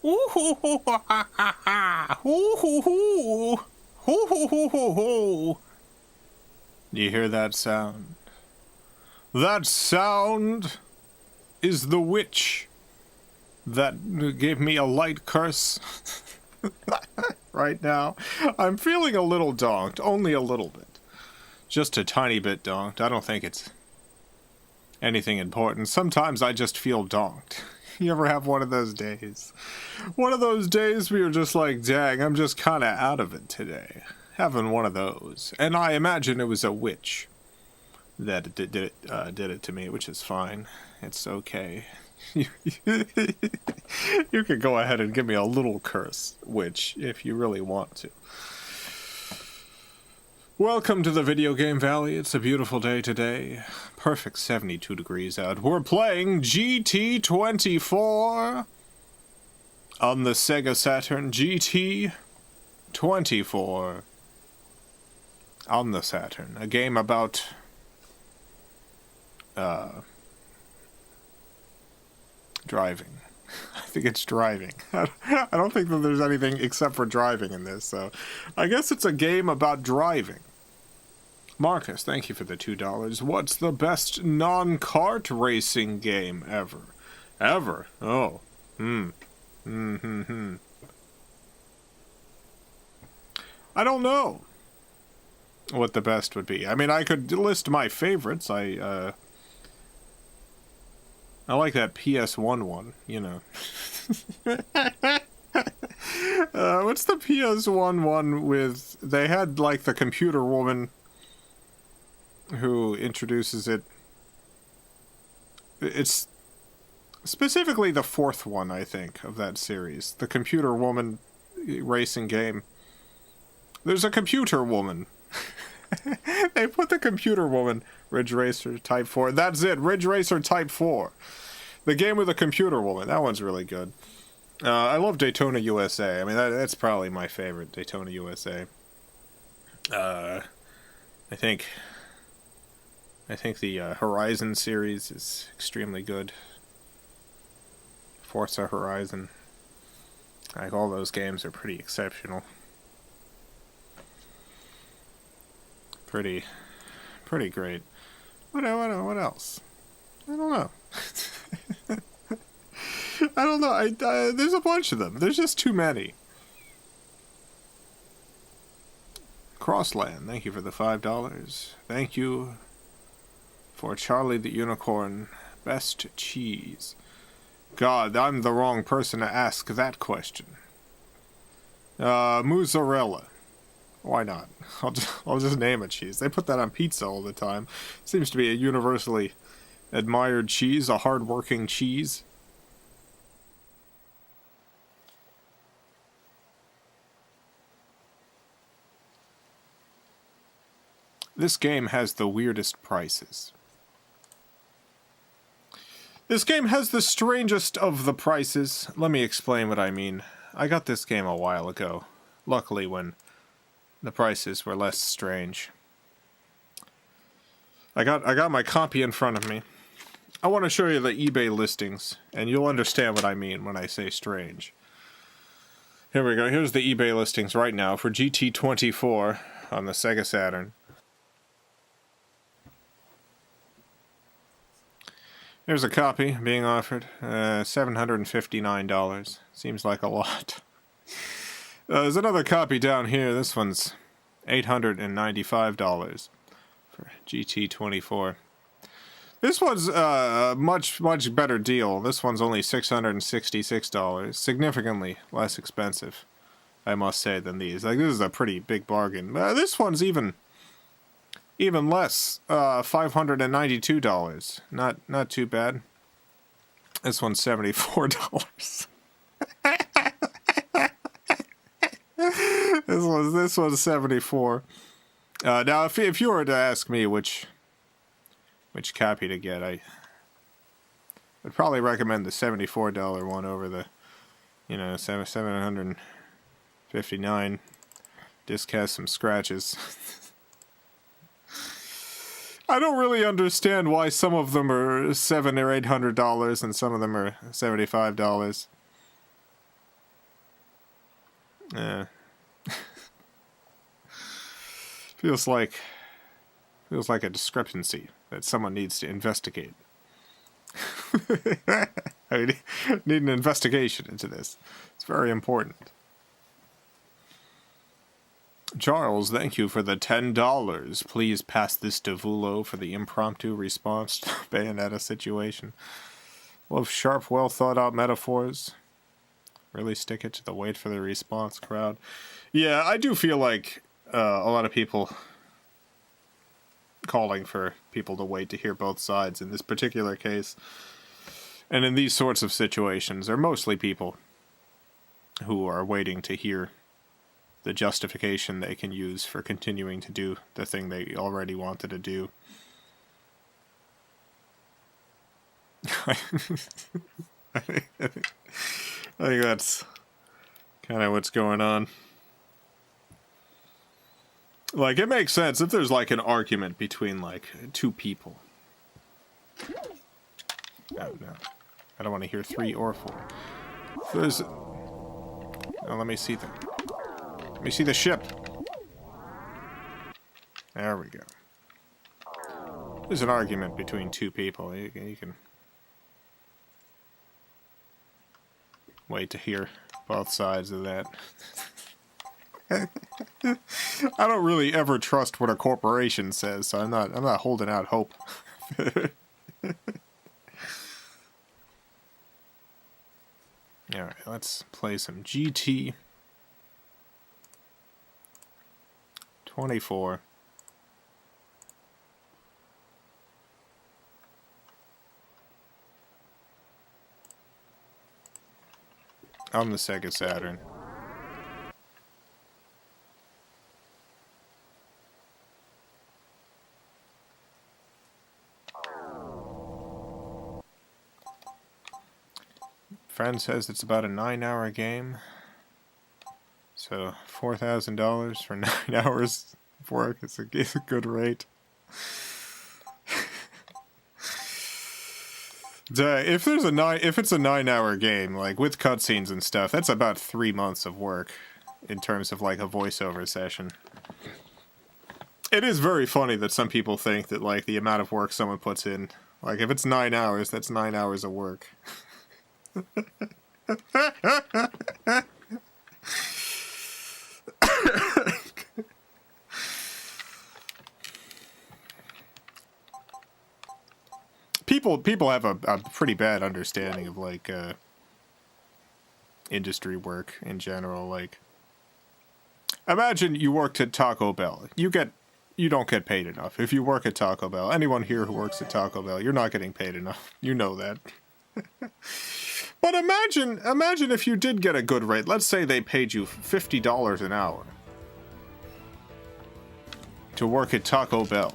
Ooh hoo hoo ha ha ha ha. Ooh hoo hoo. Hoo hoo hoo hoo hoo. You hear that sound? That sound is the witch that gave me a light curse. Right now, I'm feeling a little donked, only a little bit. Just a tiny bit donked. I don't think it's anything important. Sometimes I just feel donked. You ever have one of those days? One of those days where you're just like, dang, I'm just kind of out of it today. Having one of those. And I imagine it was a witch that did it to me, which is fine. It's okay. You could go ahead and give me a little curse, witch, if you really want to. Welcome to the Video Game Valley. It's a beautiful day today. Perfect 72 degrees out. We're playing GT24 on the Sega Saturn. GT24 on the Saturn. A game about driving. I think it's driving. I don't think that there's anything except for driving in this, so I guess it's a game about driving. Marcus, thank you for the $2. What's the best non-kart racing game ever? Ever? Oh. I don't know what the best would be. I mean, I could list my favorites. I like that PS1 one, you know. What's the PS1 one with... They had, like, the computer woman who introduces it. It's specifically the fourth one, I think, of that series. The computer woman racing game. There's a computer woman. They put the computer woman, Ridge Racer Type 4. That's it, Ridge Racer Type 4. The game with the computer woman. That one's really good. I love Daytona USA. I mean, that's probably my favorite, Daytona USA. I think the Horizon series is extremely good. Forza Horizon. Like, all those games are pretty exceptional. Pretty great. What else? I don't know. I don't know. There's a bunch of them. There's just too many. Crossland, thank you for the $5. Thank you for Charlie the Unicorn. Best cheese. God, I'm the wrong person to ask that question. Mozzarella. Why not? I'll just name a cheese. They put that on pizza all the time. Seems to be a universally admired cheese, a hard-working cheese. This game has the weirdest prices. This game has the strangest of the prices. Let me explain what I mean. I got this game a while ago. Luckily, when the prices were less strange. I got my copy in front of me. I want to show you the eBay listings, and you'll understand what I mean when I say strange. Here we go. Here's the eBay listings right now for GT24 on the Sega Saturn. Here's a copy being offered. $759. Seems like a lot. There's another copy down here. This one's $895 for GT24. This one's a much better deal. This one's only $666. Significantly less expensive, I must say, than these. Like, this is a pretty big bargain. This one's even less. $592. Not too bad. This one's $74. This one's $74. Now, if you were to ask me which copy to get, I would probably recommend the $74 one over the, $759. Disc has some scratches. I don't really understand why some of them are $700 or $800 and some of them are $75. Feels like a discrepancy that someone needs to investigate. I need an investigation into this. It's very important. Charles, thank you for the $10. Please pass this to Vulo for the impromptu response to the Bayonetta situation. Love sharp, well thought out metaphors. Really stick it to the wait for the response crowd. Yeah, I do feel like a lot of people calling for people to wait to hear both sides in this particular case. And in these sorts of situations, they're mostly people who are waiting to hear the justification they can use for continuing to do the thing they already wanted to do. I think that's kind of what's going on. Like, it makes sense if there's, like, an argument between, like, two people. Oh, no. I don't want to hear 3 or 4. If there's... Oh, let me see them. Let me see the ship. There we go. There's an argument between 2 people. You can wait to hear both sides of that. I don't really ever trust what a corporation says, so I'm not holding out hope. Alright, let's play some GT24. On the Sega Saturn. Friend says it's about a 9-hour game. So $4,000 for 9 hours of work is a good rate. If it's a 9-hour game, like with cutscenes and stuff, that's about 3 months of work in terms of like a voiceover session. It is very funny that some people think that like the amount of work someone puts in, like if it's 9 hours, that's 9 hours of work. People have a pretty bad understanding of like industry work in general. Like, imagine you worked at Taco Bell. You don't get paid enough if you work at Taco Bell. Anyone here who works at Taco Bell, you're not getting paid enough. You know that. But imagine if you did get a good rate. Let's say they paid you $50 an hour to work at Taco Bell.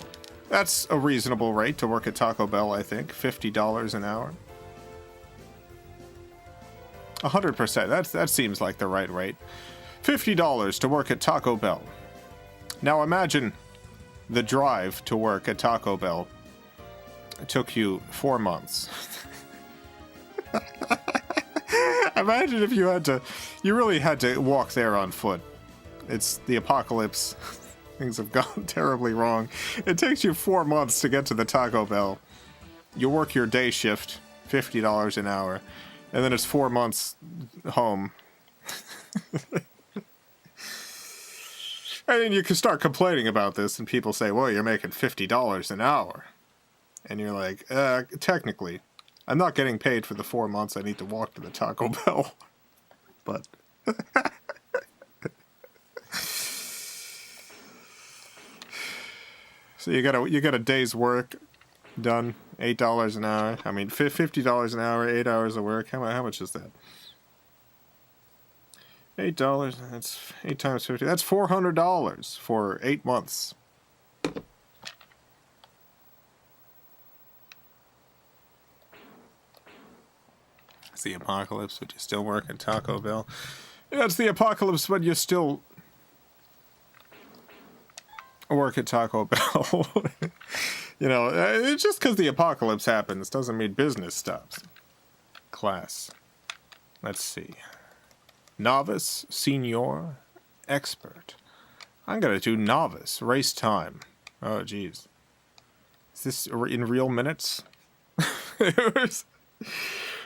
That's a reasonable rate to work at Taco Bell, I think. $50 an hour. 100%. That seems like the right rate. $50 to work at Taco Bell. Now imagine the drive to work at Taco Bell. It took you 4 months. Imagine if you really had to walk there on foot. It's the apocalypse. Things have gone terribly wrong. It takes you 4 months to get to the Taco Bell. You work your day shift, $50 an hour, and then it's 4 months home. And then you can start complaining about this, and people say, well, you're making $50 an hour. And you're like, technically, I'm not getting paid for the 4 months I need to walk to the Taco Bell. But... So you get a day's work done, $8 an hour. I mean, $50 an hour, 8 hours of work. How much is that? $8. That's 8 times 50. That's $400 for 8 months. It's the apocalypse, but you still work at Taco Bell. Yeah, it's the apocalypse, but you still work at Taco Bell. You know, it's just because the apocalypse happens doesn't mean business stops. Class. Let's see. Novice, senior, expert. I'm gonna do novice. Race time. Oh, jeez. Is this in real minutes?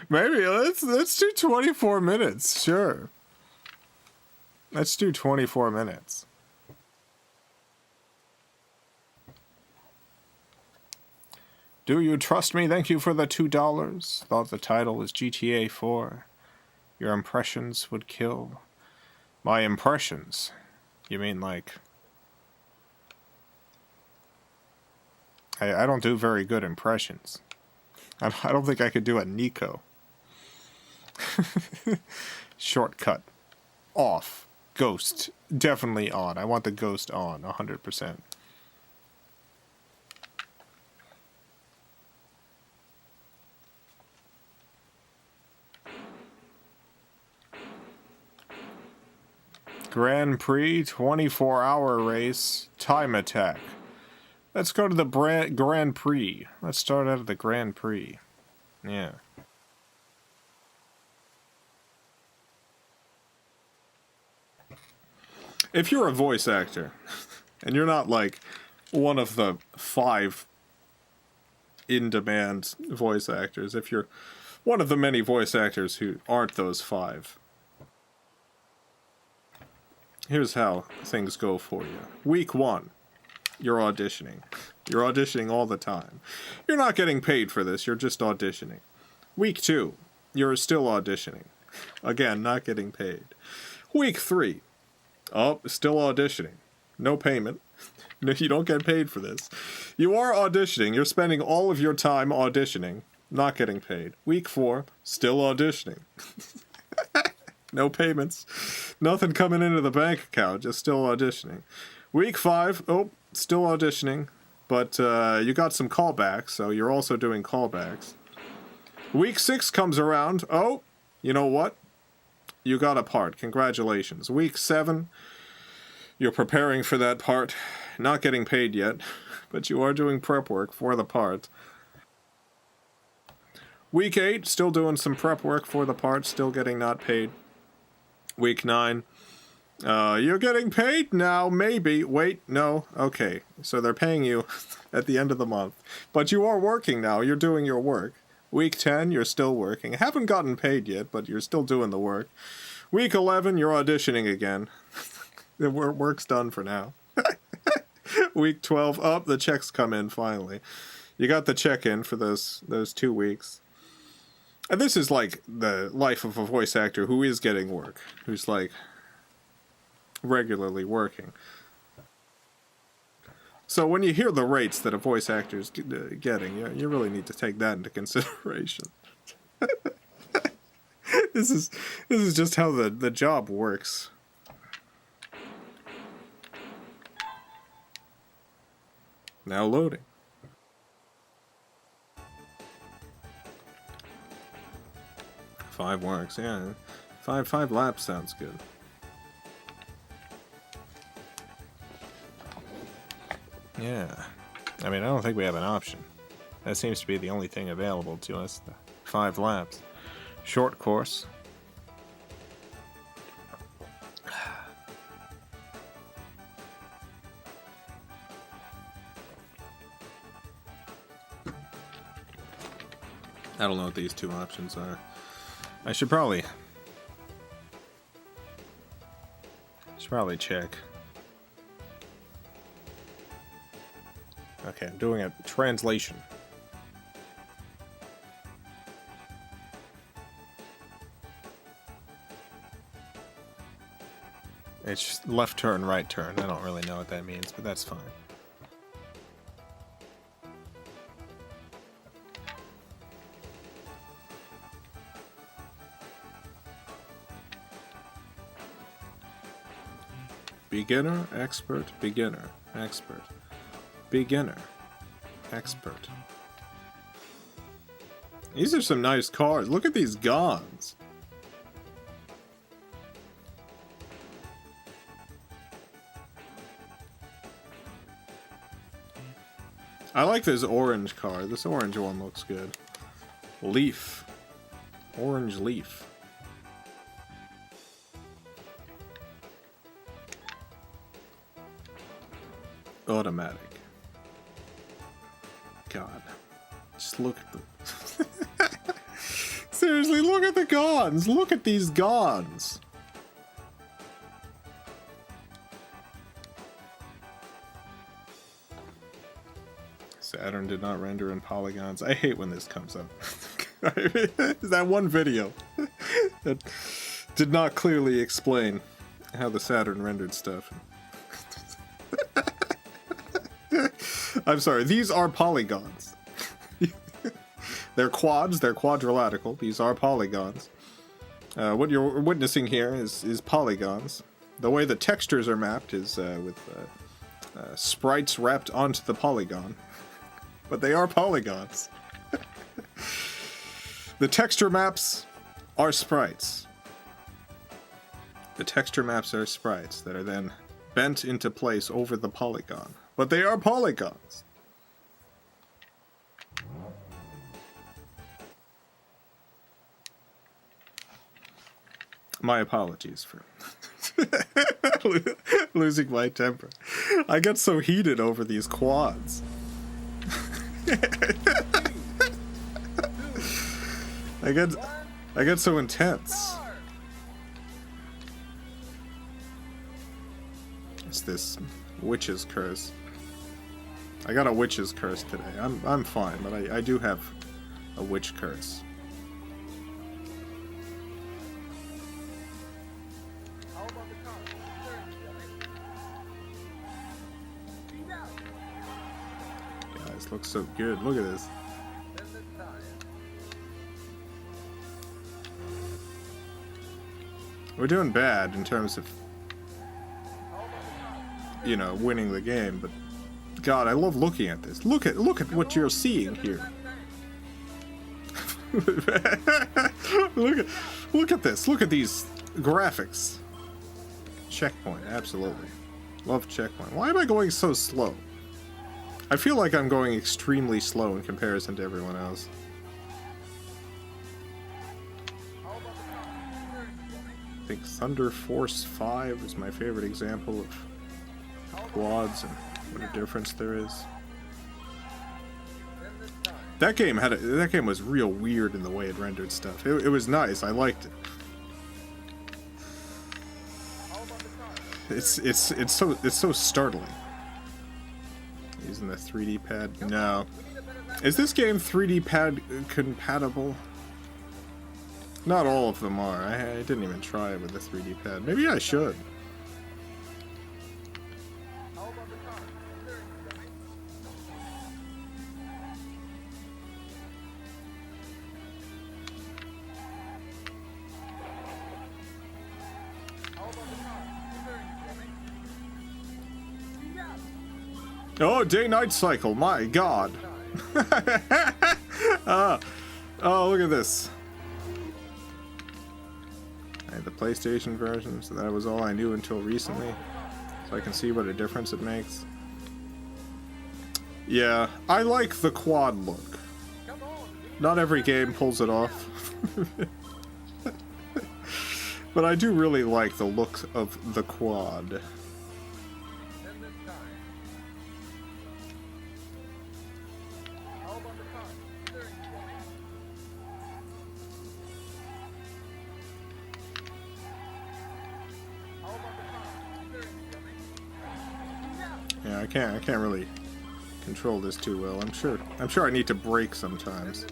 Maybe let's do 24 minutes. Sure. Let's do 24 minutes. Do you trust me? Thank you for the $2. Thought the title was GTA 4. Your impressions would kill. My impressions? You mean like... I don't do very good impressions. I don't think I could do a Nico. Shortcut. Off. Ghost. Definitely on. I want the ghost on. 100%. Grand Prix, 24-hour race, time attack. Let's go to the Grand Prix. Let's start out at the Grand Prix. Yeah. If you're a voice actor, and you're not like one of the 5 in-demand voice actors, if you're one of the many voice actors who aren't those 5, here's how things go for you. Week 1, you're auditioning. You're auditioning all the time. You're not getting paid for this, you're just auditioning. Week 2, you're still auditioning. Again, not getting paid. Week 3, oh, still auditioning. No payment. No, you don't get paid for this. You are auditioning. You're spending all of your time auditioning. Not getting paid. Week 4, still auditioning. No payments. Nothing coming into the bank account. Just still auditioning. Week 5, oh, still auditioning. But you got some callbacks, so you're also doing callbacks. Week 6 comes around. Oh, you know what? You got a part. Congratulations. Week 7, you're preparing for that part. Not getting paid yet, but you are doing prep work for the part. Week 8, still doing some prep work for the part, still getting not paid. Week 9, you're getting paid now, maybe. Wait, no, okay. So they're paying you at the end of the month. But you are working now, you're doing your work. Week 10, you're still working. Haven't gotten paid yet, but you're still doing the work. Week 11, you're auditioning again. The work's done for now. Week 12, oh, the checks come in finally. You got the check in for those 2 weeks. And this is like the life of a voice actor who is getting work, who's like regularly working. So when you hear the rates that a voice actor's getting, you really need to take that into consideration. This is just how the job works. Now loading. Five works, yeah. Five laps sounds good. Yeah. I mean, I don't think we have an option. That seems to be the only thing available to us. The 5 laps. Short course. I don't know what these 2 options are. I should probably check. Okay, I'm doing a translation. It's just left turn, right turn. I don't really know what that means, but that's fine. Beginner, expert, beginner, expert. Beginner, expert. These are some nice cars. Look at these gongs. I like this orange car. This orange one looks good. Leaf. Orange leaf. Automatic. God. Just look at them. Seriously, look at the guns! Look at these guns! Saturn did not render in polygons. I hate when this comes up. That one video that did not clearly explain how the Saturn rendered stuff. I'm sorry, these are polygons. They're quads, they're quadrilateral, these are polygons. What you're witnessing here is polygons. The way the textures are mapped is with sprites wrapped onto the polygon. But they are polygons. The texture maps are sprites. The texture maps are sprites that are then bent into place over the polygon. But they are polygons. My apologies for losing my temper. I get so heated over these quads. I get so intense. It's this witch's curse. I got a witch's curse today. I'm fine, but I do have a witch curse. Guys, looks so good. Look at this. We're doing bad in terms of, you know, winning the game, but God, I love looking at this. Look at what you're seeing here. Look at this. Look at these graphics. Checkpoint, absolutely. Love checkpoint. Why am I going so slow? I feel like I'm going extremely slow in comparison to everyone else. I think Thunder Force 5 is my favorite example of quads and what a difference there is. That game was real weird in the way it rendered stuff. It was nice. I liked it. It's so startling. Using the 3D pad? No. Is this game 3D pad compatible? Not all of them are. I didn't even try it with the 3D pad. Maybe I should. Oh, day-night cycle, my God. Oh, look at this. I had the PlayStation version, so that was all I knew until recently. So I can see what a difference it makes. Yeah, I like the quad look. Not every game pulls it off. But I do really like the look of the quad. Yeah, I can't really control this too well. I'm sure I need to brake sometimes.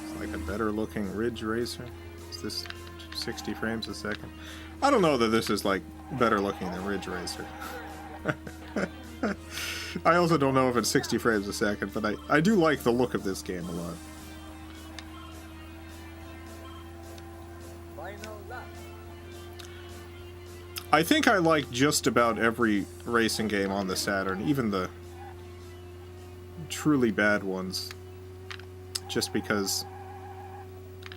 It's like a better looking Ridge Racer. Is this 60 frames a second? I don't know that this is like better looking than Ridge Racer. I also don't know if it's 60 frames a second, but I do like the look of this game a lot. I think I like just about every racing game on the Saturn, even the truly bad ones, just because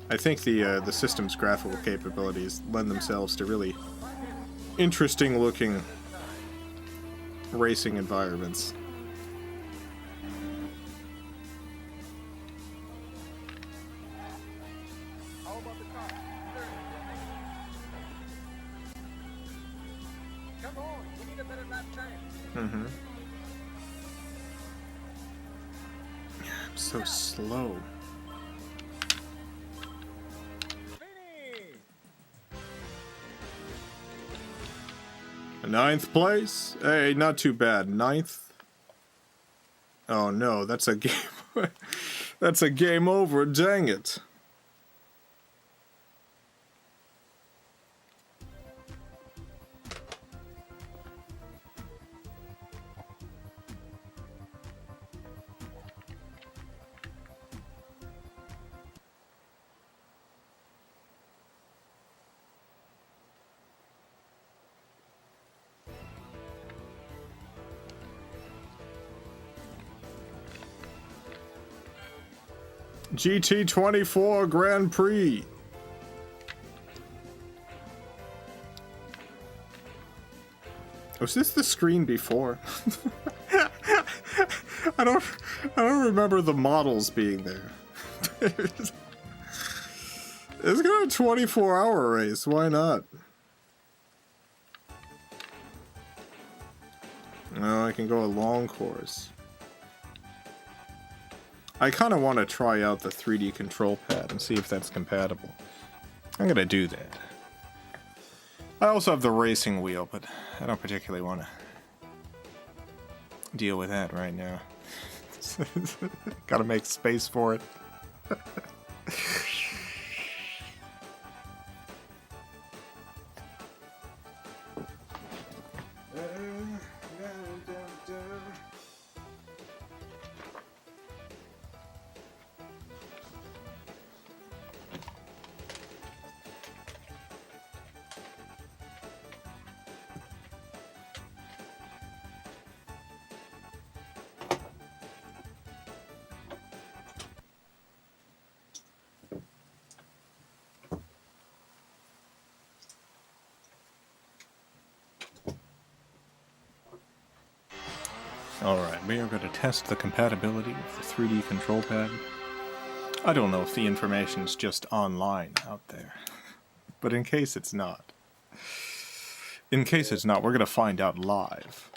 I think the system's graphical capabilities lend themselves to really interesting looking racing environments. Mm-hmm. I'm so slow. Ninth place? Hey, not too bad. Ninth? Oh no, that's a game. That's a game over, dang it. GT24 Grand Prix. Was this the screen before? I don't remember the models being there. It's got a 24-hour race, why not? No, I can go a long course. I kind of want to try out the 3D control pad and see if that's compatible. I'm gonna do that. I also have the racing wheel, but I don't particularly want to deal with that right now. Gotta make space for it. Alright, we are going to test the compatibility of the 3D control pad. I don't know if the information's just online out there, but in case it's not, we're going to find out live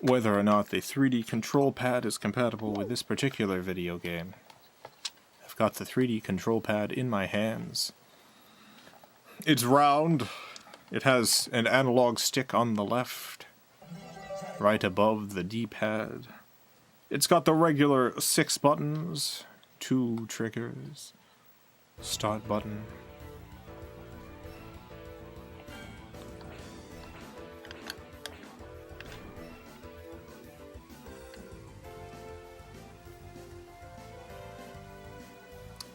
whether or not the 3D control pad is compatible with this particular video game. I've got the 3D control pad in my hands. It's round. It has an analog stick on the left, right above the D-pad. It's got the regular 6 buttons, 2 triggers, start button.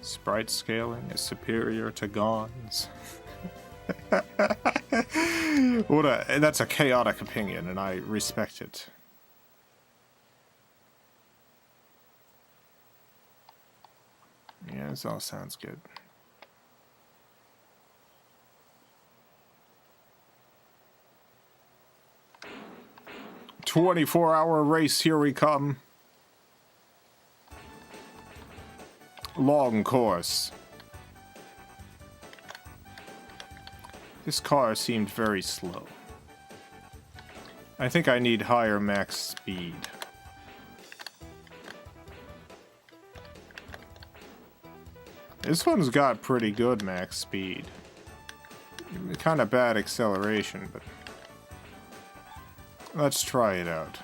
Sprite scaling is superior to GON's. That's a chaotic opinion, and I respect it. Yeah, this all sounds good. "24-hour race, here we come. Long course." This car seemed very slow. I think I need higher max speed. This one's got pretty good max speed. Kind of bad acceleration, but let's try it out.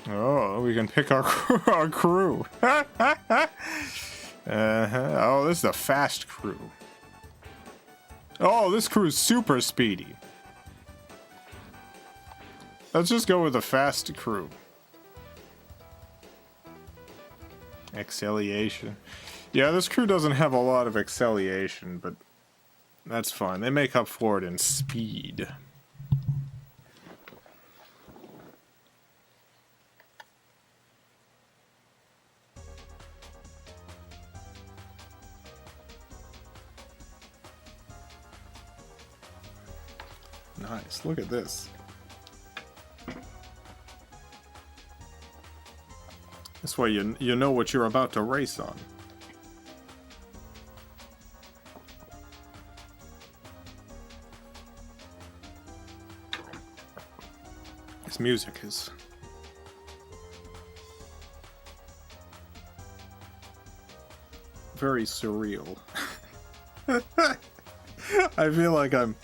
Oh, we can pick our crew. Oh, this is a fast crew. Oh, this crew's super speedy. Let's just go with the fast crew. Acceleration. Yeah, this crew doesn't have a lot of acceleration, but that's fine. They make up for it in speed. Nice. Look at this. This way you know what you're about to race on. This music is very surreal. I feel like I'm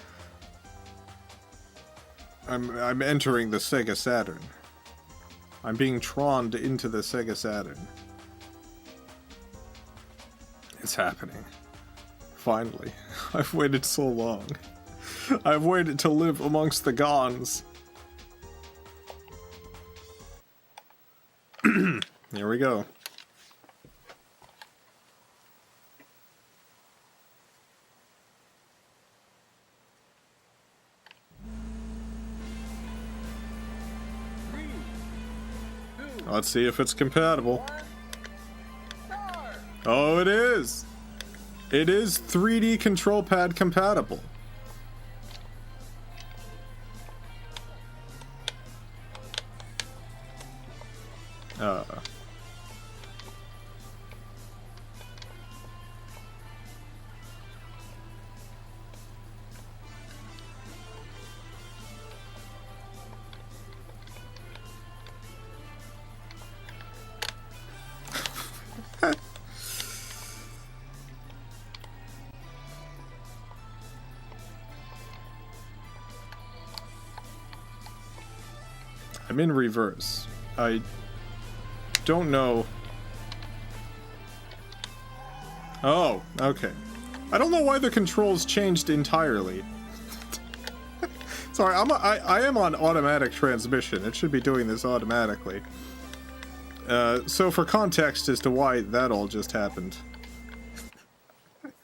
entering the Sega Saturn. I'm being troned into the Sega Saturn. It's happening. Finally. I've waited so long. I've waited to live amongst the Gons. Here we go. Let's see if it's compatible. Oh, it is! It is 3D control pad compatible. I'm in reverse. I don't know. Oh, okay. I don't know why the controls changed entirely. Sorry, I am on automatic transmission. It should be doing this automatically. So for context as to why that all just happened.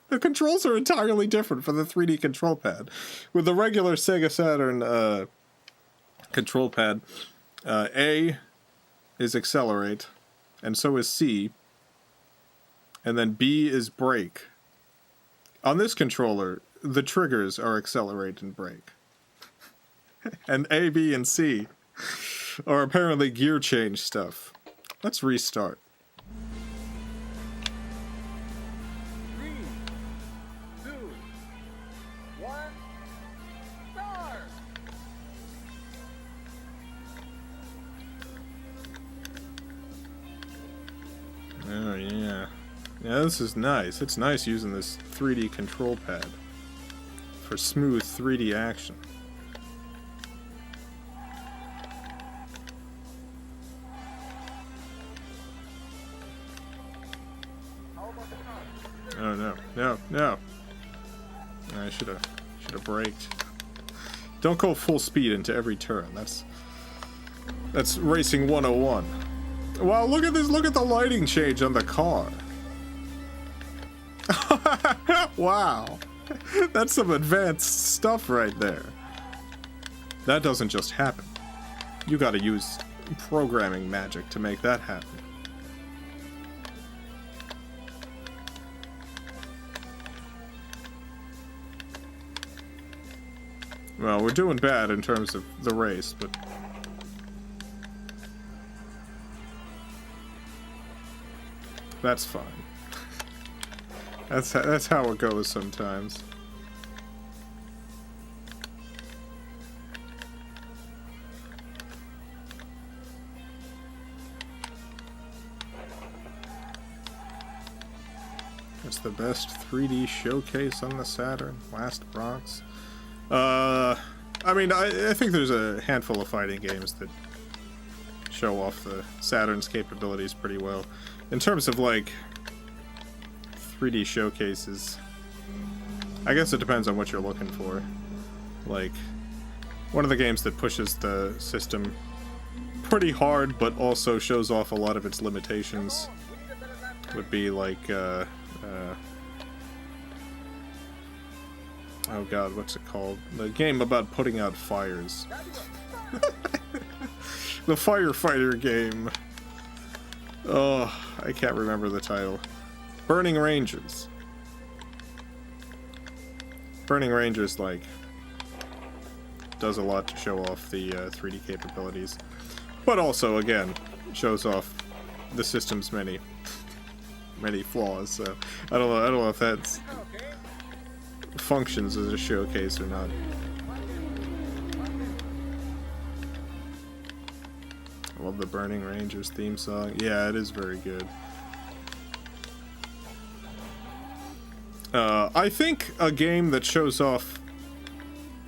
The controls are entirely different for the 3D control pad. With the regular Sega Saturn control pad, A is accelerate, and so is C, and then B is brake. On this controller, the triggers are accelerate and brake. And A, B, and C are apparently gear change stuff. Let's restart. 3, 2, 1, start! Oh, yeah. Yeah, this is nice. It's nice using this 3D control pad for smooth 3D action. Oh no, no, no. I should have braked. Don't go full speed into every turn. That's racing 101. Wow, look at this, look at the lighting change on the car. Wow. That's some advanced stuff right there. That doesn't just happen. You gotta use programming magic to make that happen. Well, we're doing bad in terms of the race, but... that's fine. That's how it goes sometimes. It's the best 3D showcase on the Saturn. Last Bronx. I mean, I think there's a handful of fighting games that show off the Saturn's capabilities pretty well. In terms of, like, 3D showcases, I guess it depends on what you're looking for. Like, one of the games that pushes the system pretty hard, but also shows off a lot of its limitations would be, like, oh god, what's it called? The game about putting out fires. The firefighter game. Oh, I can't remember the title. Burning Rangers. Burning Rangers, like, does a lot to show off the 3D capabilities, but also again shows off the system's many flaws. So I don't know if that's functions as a showcase or not. I love the Burning Rangers theme song. Yeah, it is very good. I think a game that shows off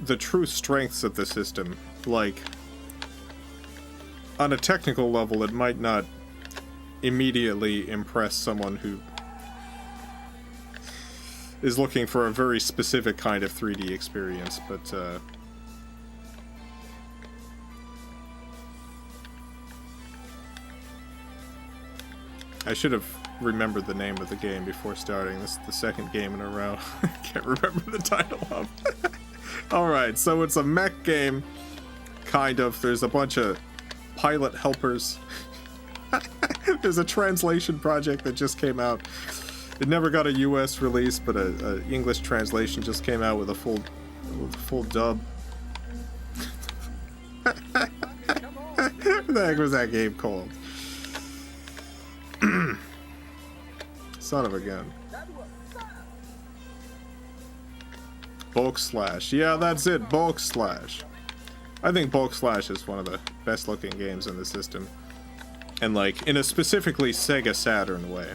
the true strengths of the system, like, on a technical level, it might not immediately impress someone who is looking for a very specific kind of 3D experience, but, I should have remembered the name of the game before starting. This is the second game in a row I can't remember the title of. Alright, so it's a mech game, kind of. There's a bunch of pilot helpers. There's a translation project that just came out. It never got a US release, but a English translation just came out with a full dub. What the heck was that game called? Son of a gun. Bulk Slash. Yeah, that's it. Bulk Slash. I think Bulk Slash is one of the best looking games in the system. And like, in a specifically Sega Saturn way.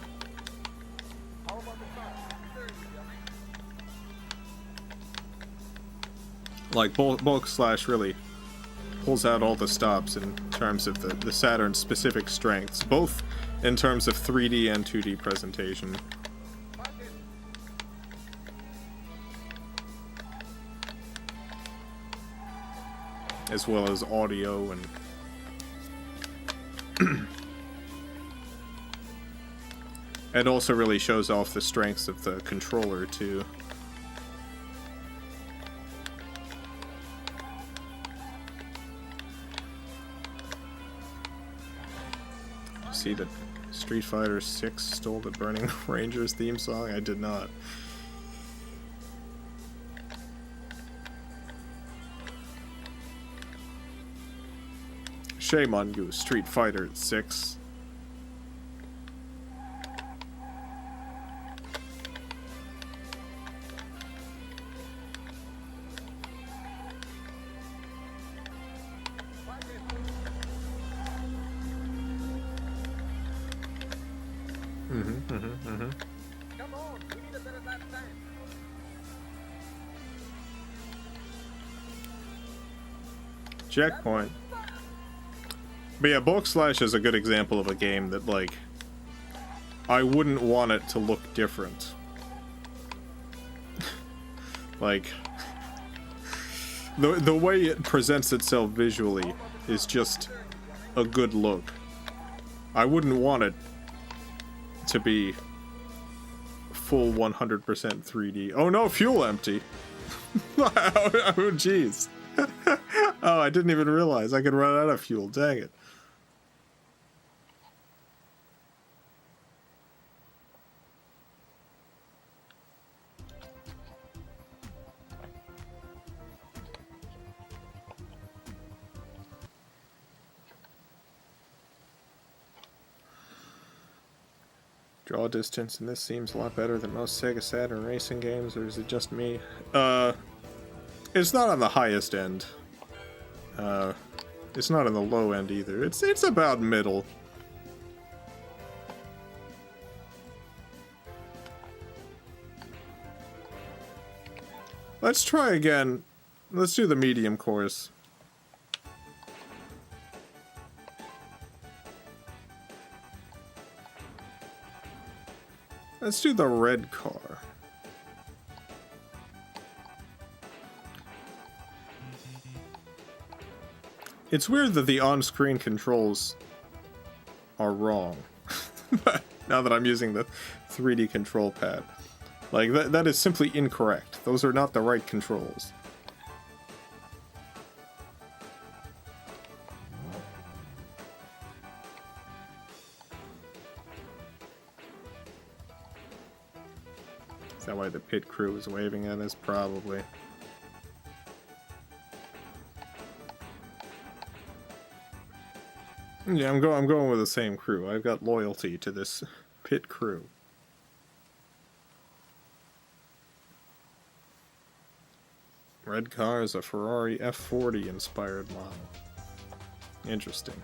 Like, Bulk Slash really pulls out all the stops in terms of the Saturn's specific strengths, both in terms of 3D and 2D presentation. As well as audio and it also really shows off the strengths of the controller too. See that Street Fighter 6 stole the Burning Rangers theme song? I did not. Shame on you, Street Fighter 6. Come on, we need a better lap time. Checkpoint. But yeah, Bulk Slash is a good example of a game that, like, I wouldn't want it to look different. Like, the way it presents itself visually is just a good look. I wouldn't want it to be full 100% 3D. Oh no, fuel empty! Oh jeez. Oh, I didn't even realize I could run out of fuel, dang it. Draw distance, and this seems a lot better than most Sega Saturn racing games, or is it just me? It's not on the highest end. It's not on the low end either. It's about middle. Let's try again. Let's do the medium course. Let's do the red car. It's weird that the on-screen controls are wrong. Now that I'm using the 3D control pad. Like, that is simply incorrect. Those are not the right controls. Is that why the pit crew was waving at us? Probably. Yeah, I'm going with the same crew. I've got loyalty to this pit crew. Red car is a Ferrari F40 inspired model. Interesting.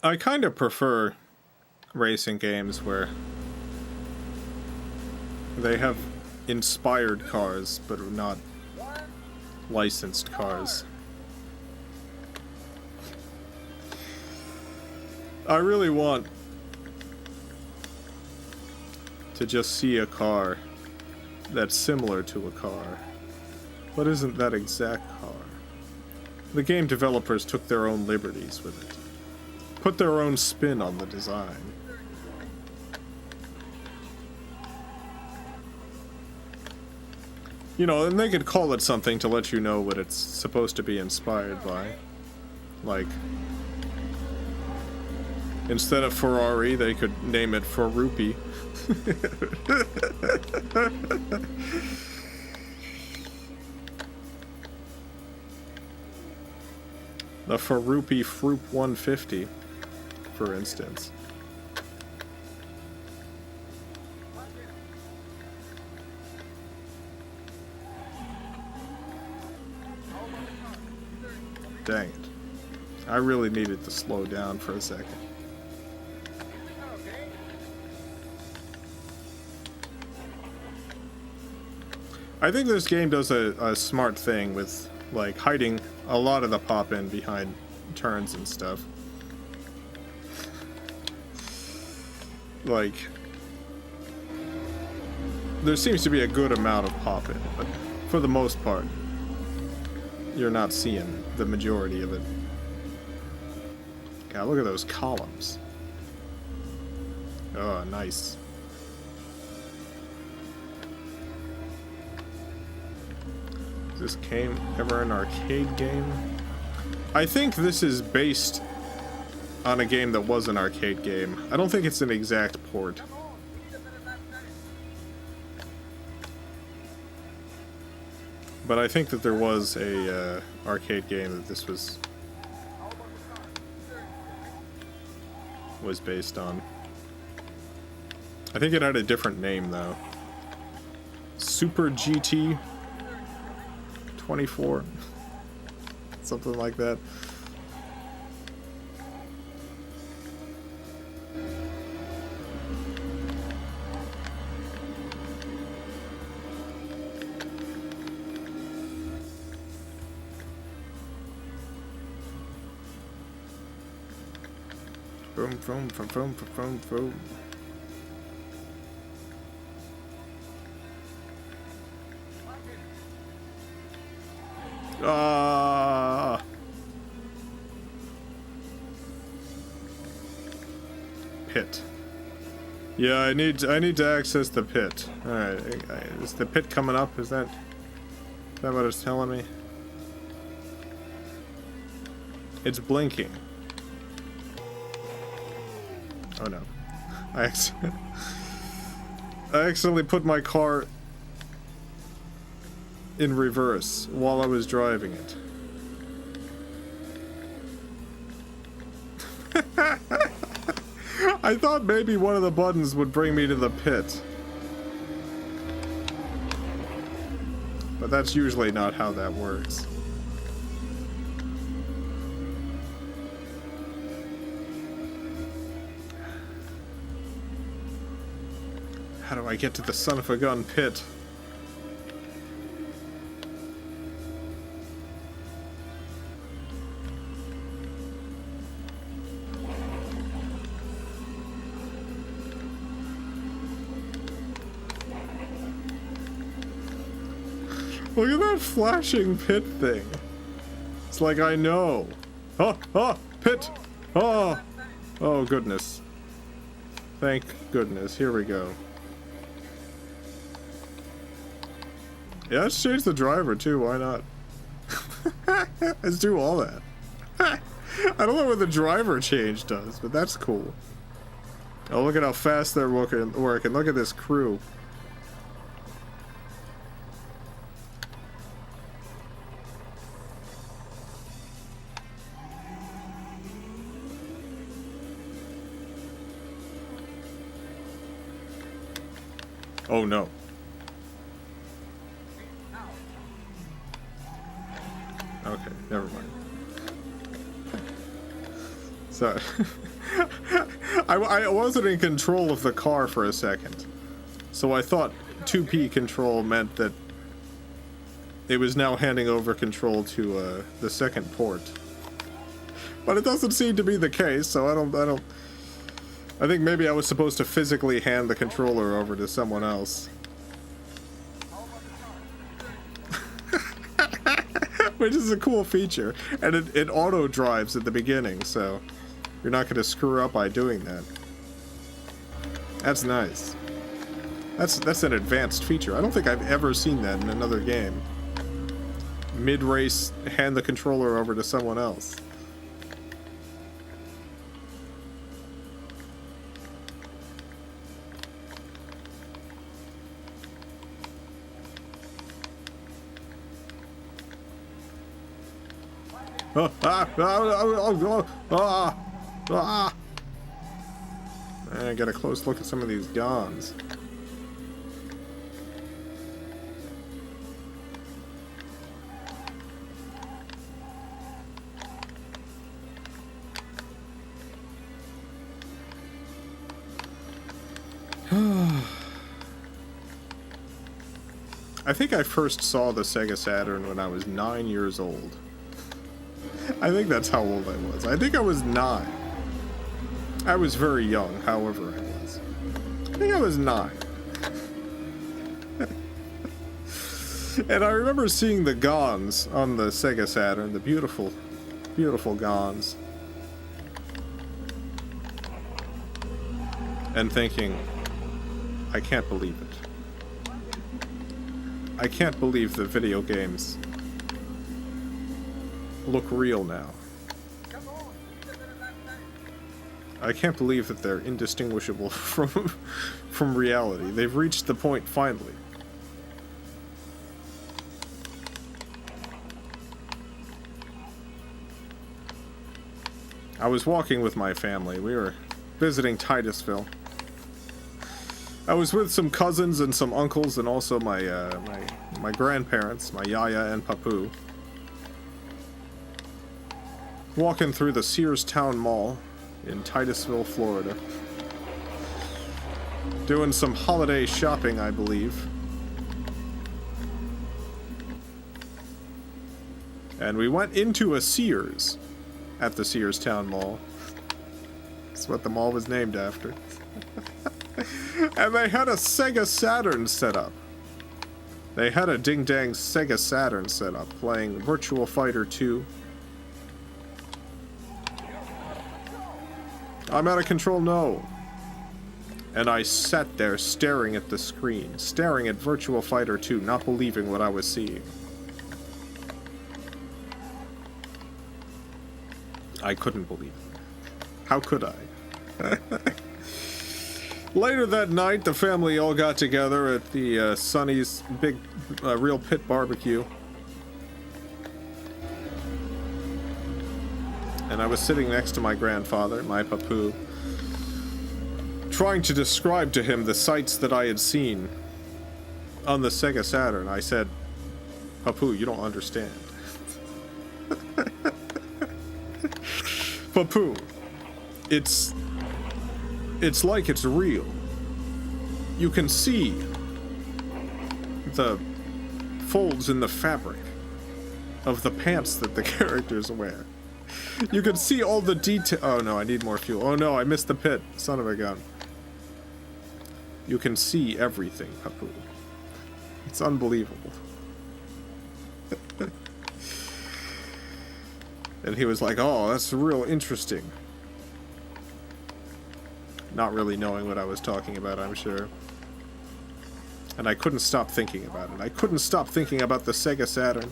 I kind of prefer racing games where they have inspired cars but not licensed cars. I really want to just see a car that's similar to a car, but isn't that exact car. The game developers took their own liberties with it, put their own spin on the design. You know, and they could call it something to let you know what it's supposed to be inspired by. Like, instead of Ferrari, they could name it Ferrupi. The Ferrupi Froop 150, for instance. Dang it. I really needed to slow down for a second. I think this game does a smart thing with, like, hiding a lot of the pop-in behind turns and stuff. Like, there seems to be a good amount of pop-in, but for the most part, you're not seeing the majority of it. God, look at those columns. Oh, nice. Is this game ever an arcade game? I think this is based on a game that was an arcade game. I don't think it's an exact port. But I think that there was a arcade game that this was based on. I think it had a different name though. Super GT24, something like that. Boom, boom, boom, boom, boom, boom. Ah! Pit. Yeah, I need to access the pit. All right, is the pit coming up? Is that what it's telling me? It's blinking. Oh no. I accidentally put my car in reverse while I was driving it. I thought maybe one of the buttons would bring me to the pit. But that's usually not how that works. How do I get to the son of a gun pit? Look at that flashing pit thing. It's like I know. Oh, pit! Oh! Oh, goodness. Thank goodness. Here we go. Yeah, let's change the driver too, why not? Let's do all that. I don't know what the driver change does, but that's cool. Oh, look at how fast they're working. Look at this crew. Oh no. Okay, never mind. So, I wasn't in control of the car for a second. So I thought 2P control meant that it was now handing over control to the second port. But it doesn't seem to be the case, so I think maybe I was supposed to physically hand the controller over to someone else. Which is a cool feature. And it auto drives at the beginning, so you're not going to screw up by doing that. That's nice. That's an advanced feature. I don't think I've ever seen that in another game. Mid-race, hand the controller over to someone else. I got a close look at some of these guns. I think I first saw the Sega Saturn when I was 9 years old. I think that's how old I was. I think I was 9. I was very young, however I was. I think I was 9. And I remember seeing the Gons on the Sega Saturn, the beautiful, beautiful Gons. And thinking, I can't believe it. I can't believe that video games look real now. I can't believe that they're indistinguishable from reality. They've reached the point finally. I was walking with my family. We were visiting Titusville. I was with some cousins and some uncles and also my grandparents, my yaya and papu. Walking through the Sears Town Mall in Titusville, Florida. Doing some holiday shopping, I believe. And we went into a Sears at the Sears Town Mall. That's what the mall was named after. And they had a Sega Saturn set up. They had a ding-dang Sega Saturn set up, playing Virtua Fighter 2. I'm out of control, no. And I sat there staring at the screen, staring at Virtua Fighter 2, not believing what I was seeing. I couldn't believe it. How could I? Later that night, the family all got together at the Sonny's Big Real Pit Barbecue. And I was sitting next to my grandfather, my papu, trying to describe to him the sights that I had seen on the Sega Saturn. I said, "Papu, you don't understand." Papu, it's like it's real. You can see the folds in the fabric of the pants that the characters wear. You can see all the detail. Oh no, I need more fuel. Oh no, I missed the pit. Son of a gun. You can see everything, Papu. It's unbelievable. And he was like, "Oh, that's real interesting." Not really knowing what I was talking about, I'm sure. And I couldn't stop thinking about it. I couldn't stop thinking about the Sega Saturn.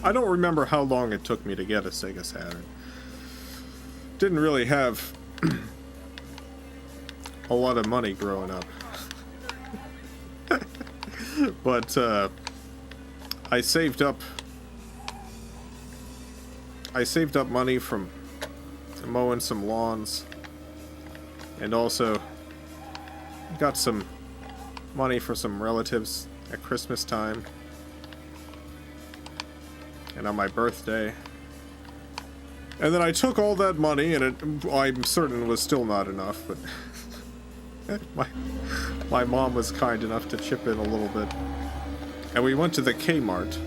I don't remember how long it took me to get a Sega Saturn. Didn't really have a lot of money growing up. But I saved up money from mowing some lawns, and also got some money for some relatives at Christmas time and on my birthday. And then I took all that money, and I'm certain was still not enough, but my mom was kind enough to chip in a little bit. And we went to the Kmart.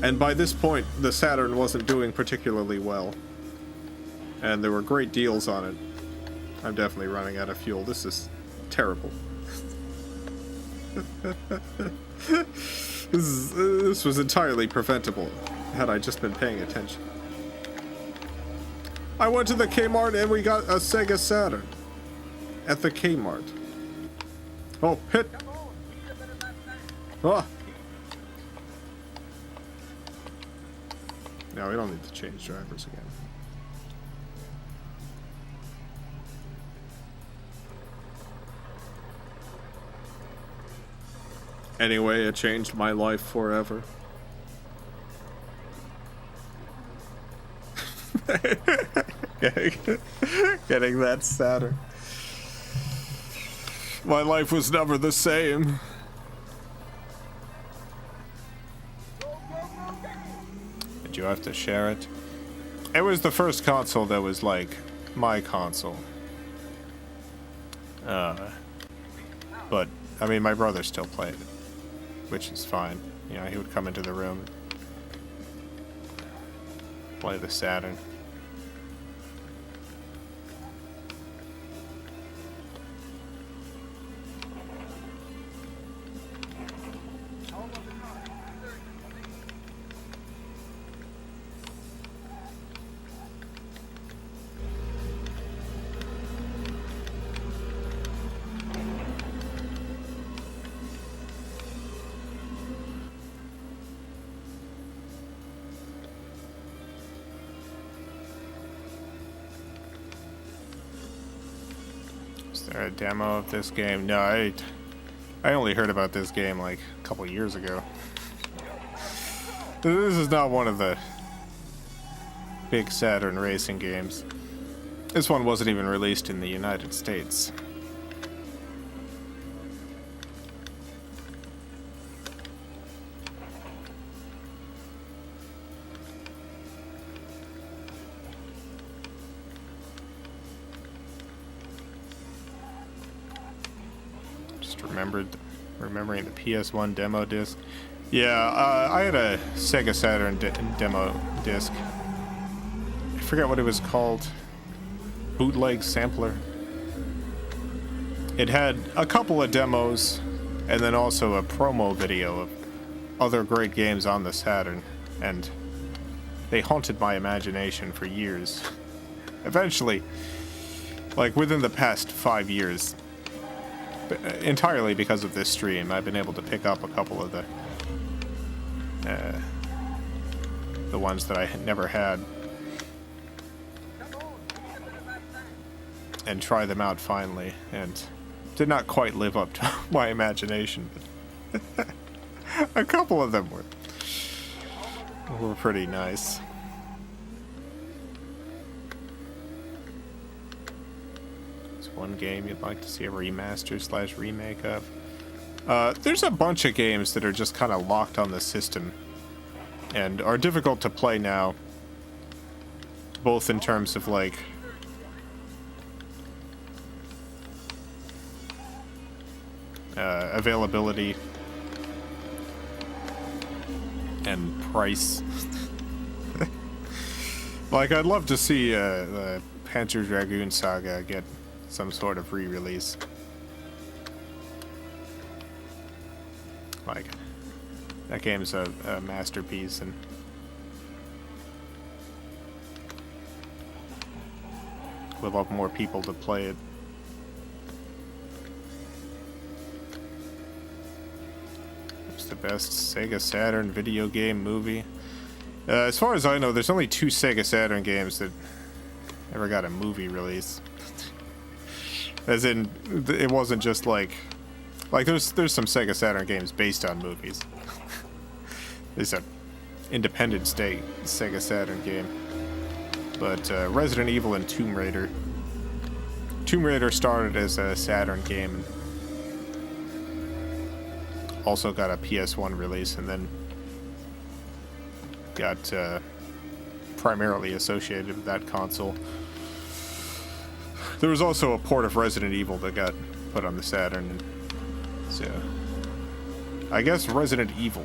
And by this point, the Saturn wasn't doing particularly well. And there were great deals on it. I'm definitely running out of fuel. This is terrible. This was entirely preventable had I just been paying attention. I went to the Kmart and we got a Sega Saturn. At the Kmart. Oh, hit! Oh! No, we don't need to change drivers again. Anyway, it changed my life forever. Getting that Saturn. My life was never the same. Did you have to share it? It was the first console that was like my console. But I mean, my brother still played it, which is fine. You know, he would come into the room, play the Saturn. A demo of this game? No, I only heard about this game like a couple years ago. This is not one of the big Saturn racing games. This one wasn't even released in the United States. Remembering the PS1 demo disc. Yeah, I had a Sega Saturn demo disc. I forget what it was called. Bootleg Sampler. It had a couple of demos, and then also a promo video of other great games on the Saturn, and they haunted my imagination for years. Eventually, like within the past 5 years, entirely because of this stream, I've been able to pick up a couple of the ones that I had never had and try them out finally, and did not quite live up to my imagination, but a couple of them were pretty nice. One game you'd like to see a remaster / remake of. There's a bunch of games that are just kind of locked on the system and are difficult to play now, both in terms of like availability and price. Like, I'd love to see the Panzer Dragoon Saga get some sort of re-release. Like, that game's a masterpiece, and would love more people to play it. What's the best Sega Saturn video game movie? As far as I know, there's only 2 Sega Saturn games that ever got a movie release. As in, it wasn't just like there's some Sega Saturn games based on movies. There's an independent state Sega Saturn game. But Resident Evil and Tomb Raider. Tomb Raider started as a Saturn game. Also got a PS1 release and then got primarily associated with that console. There was also a port of Resident Evil that got put on the Saturn. So, I guess Resident Evil.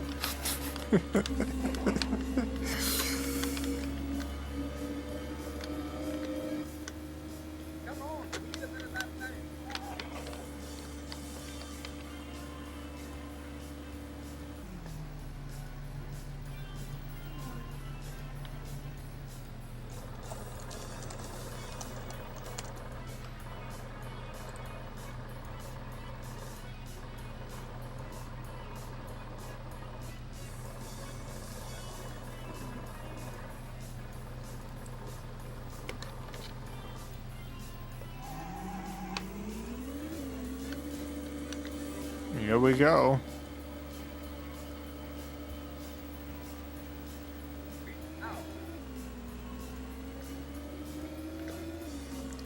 Come on, we need a bit of that time. Here we go.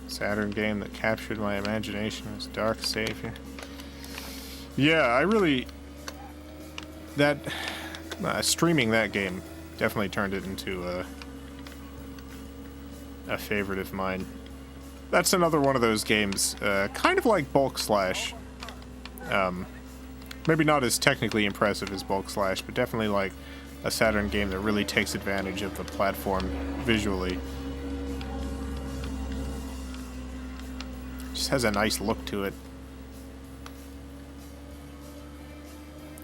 Saturn game that captured my imagination was Dark Savior. Yeah, I really... That... streaming that game definitely turned it into a favorite of mine. That's another one of those games, kind of like Bulk Slash. Maybe not as technically impressive as Bulk Slash, but definitely like a Saturn game that really takes advantage of the platform visually. Just has a nice look to it.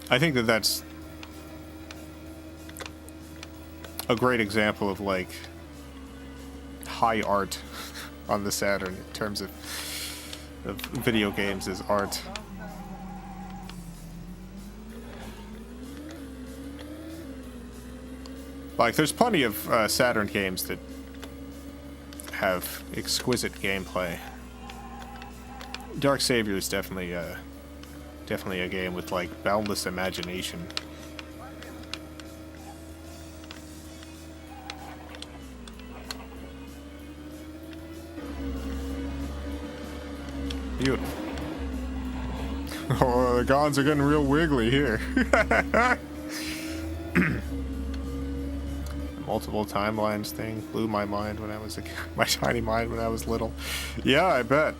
I think that that's a great example of like high art on the Saturn in terms of video games as art. Like, there's plenty of Saturn games that have exquisite gameplay. Dark Savior is definitely a game with like boundless imagination. Beautiful. Oh, the gods are getting real wiggly here. Multiple timelines thing blew my mind when I was my tiny mind when I was little. Yeah, I bet.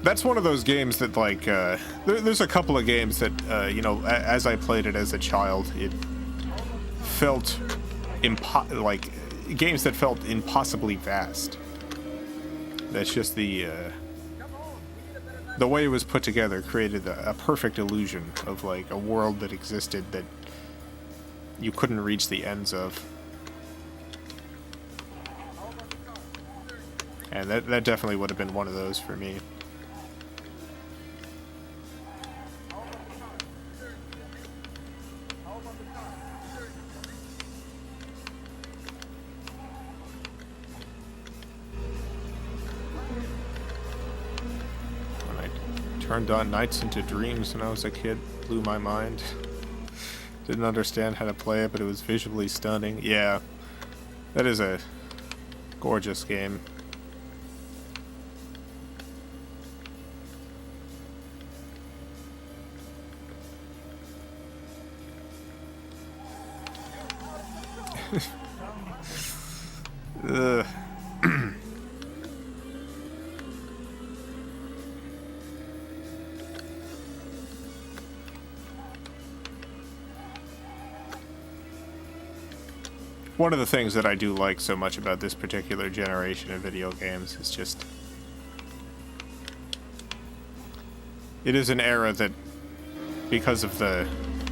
That's one of those games that like there's a couple of games that you know, as I played it as a child, it felt like games that felt impossibly vast. That's just the way it was put together created a perfect illusion of like a world that existed that you couldn't reach the ends of. And that definitely would have been one of those for me. When I turned on Nights into Dreams when I was a kid, blew my mind. Didn't understand how to play it, but it was visually stunning. Yeah, that is a gorgeous game. Ugh. One of the things that I do like so much about this particular generation of video games is just... It is an era that, because of the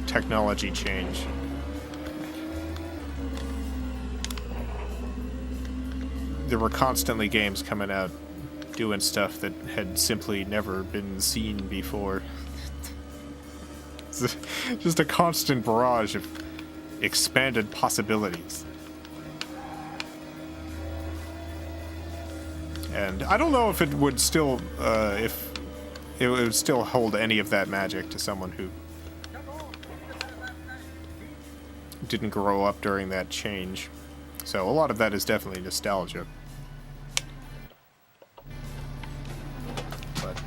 technology change, there were constantly games coming out doing stuff that had simply never been seen before. It's just a constant barrage of expanded possibilities. And I don't know if it would still, if it would still hold any of that magic to someone who didn't grow up during that change. So a lot of that is definitely nostalgia. But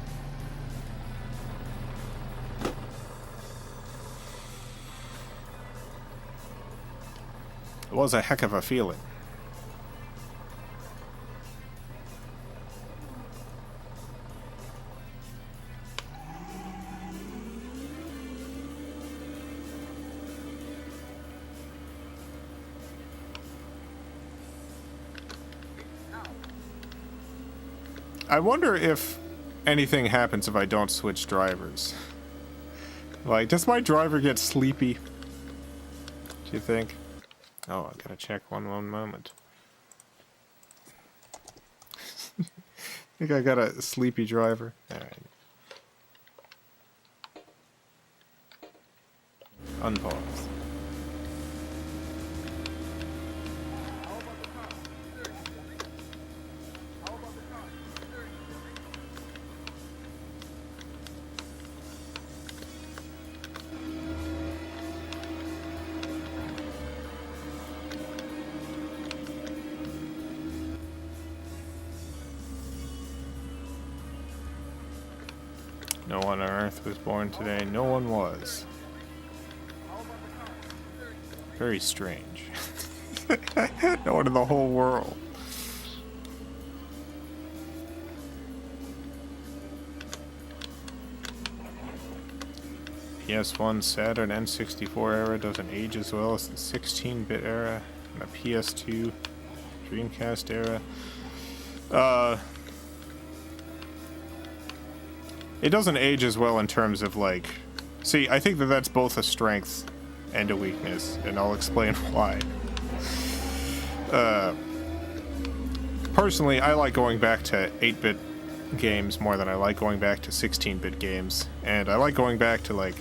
it was a heck of a feeling. I wonder if anything happens if I don't switch drivers. Like, does my driver get sleepy? Do you think? Oh, I gotta check one moment. I think I got a sleepy driver. Alright. Unpause. No one on Earth was born today. No one was. Very strange. No one in the whole world. PS1, Saturn, N64 era doesn't age as well as the 16-bit era and the PS2, Dreamcast era. It doesn't age as well in terms of, like... See, I think that that's both a strength and a weakness, and I'll explain why. Personally, I like going back to 8-bit games more than I like going back to 16-bit games, and I like going back to, like,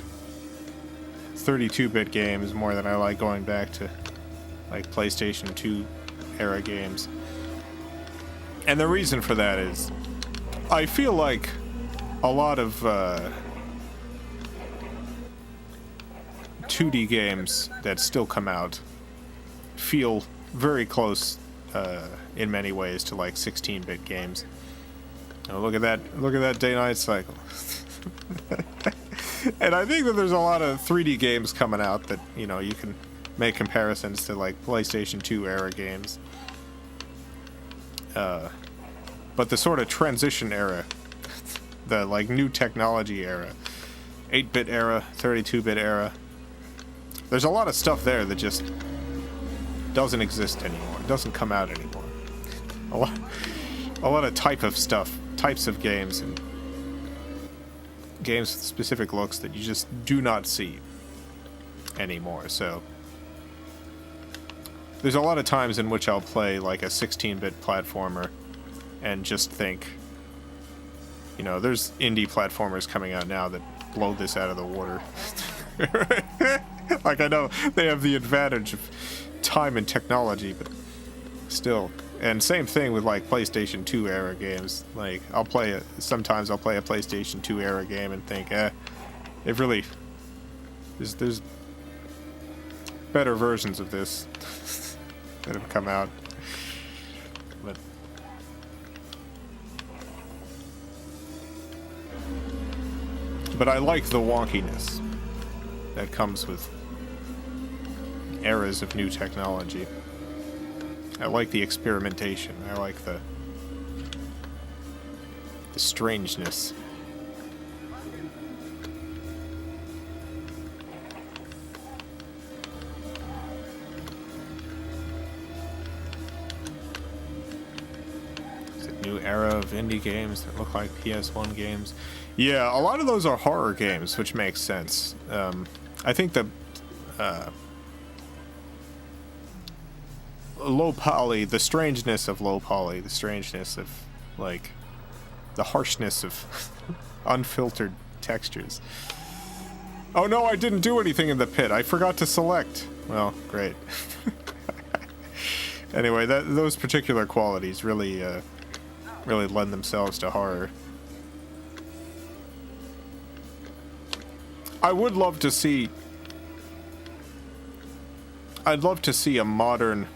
32-bit games more than I like going back to, like, PlayStation 2 era games. And the reason for that is, I feel like a lot of 2D games that still come out feel very close in many ways to like 16-bit games. Oh, look at that day-night cycle. And I think that there's a lot of 3D games coming out that, you know, you can make comparisons to like PlayStation 2 era games. But the sort of transition era, the like new technology era, 8-bit era, 32-bit era, there's a lot of stuff there that just doesn't exist anymore. It doesn't come out anymore. A lot of types of games and games with specific looks that you just do not see anymore. So there's a lot of times in which I'll play like a 16-bit platformer and just think, you know, there's indie platformers coming out now that blow this out of the water. Like, I know they have the advantage of time and technology, but still. And same thing with, like, PlayStation 2 era games. Like, sometimes I'll play a PlayStation 2 era game and think, they've really... There's better versions of this that have come out. But I like the wonkiness that comes with eras of new technology. I like the experimentation. I like the strangeness. It's a new era of indie games that look like PS1 games. Yeah, a lot of those are horror games, which makes sense. I think the low poly, the strangeness of low poly, the strangeness of, like, the harshness of unfiltered textures Oh no, I didn't do anything in the pit. I forgot to select. Well, great. Anyway, those particular qualities really, really lend themselves to horror. I would love to see... I'd love to see a modern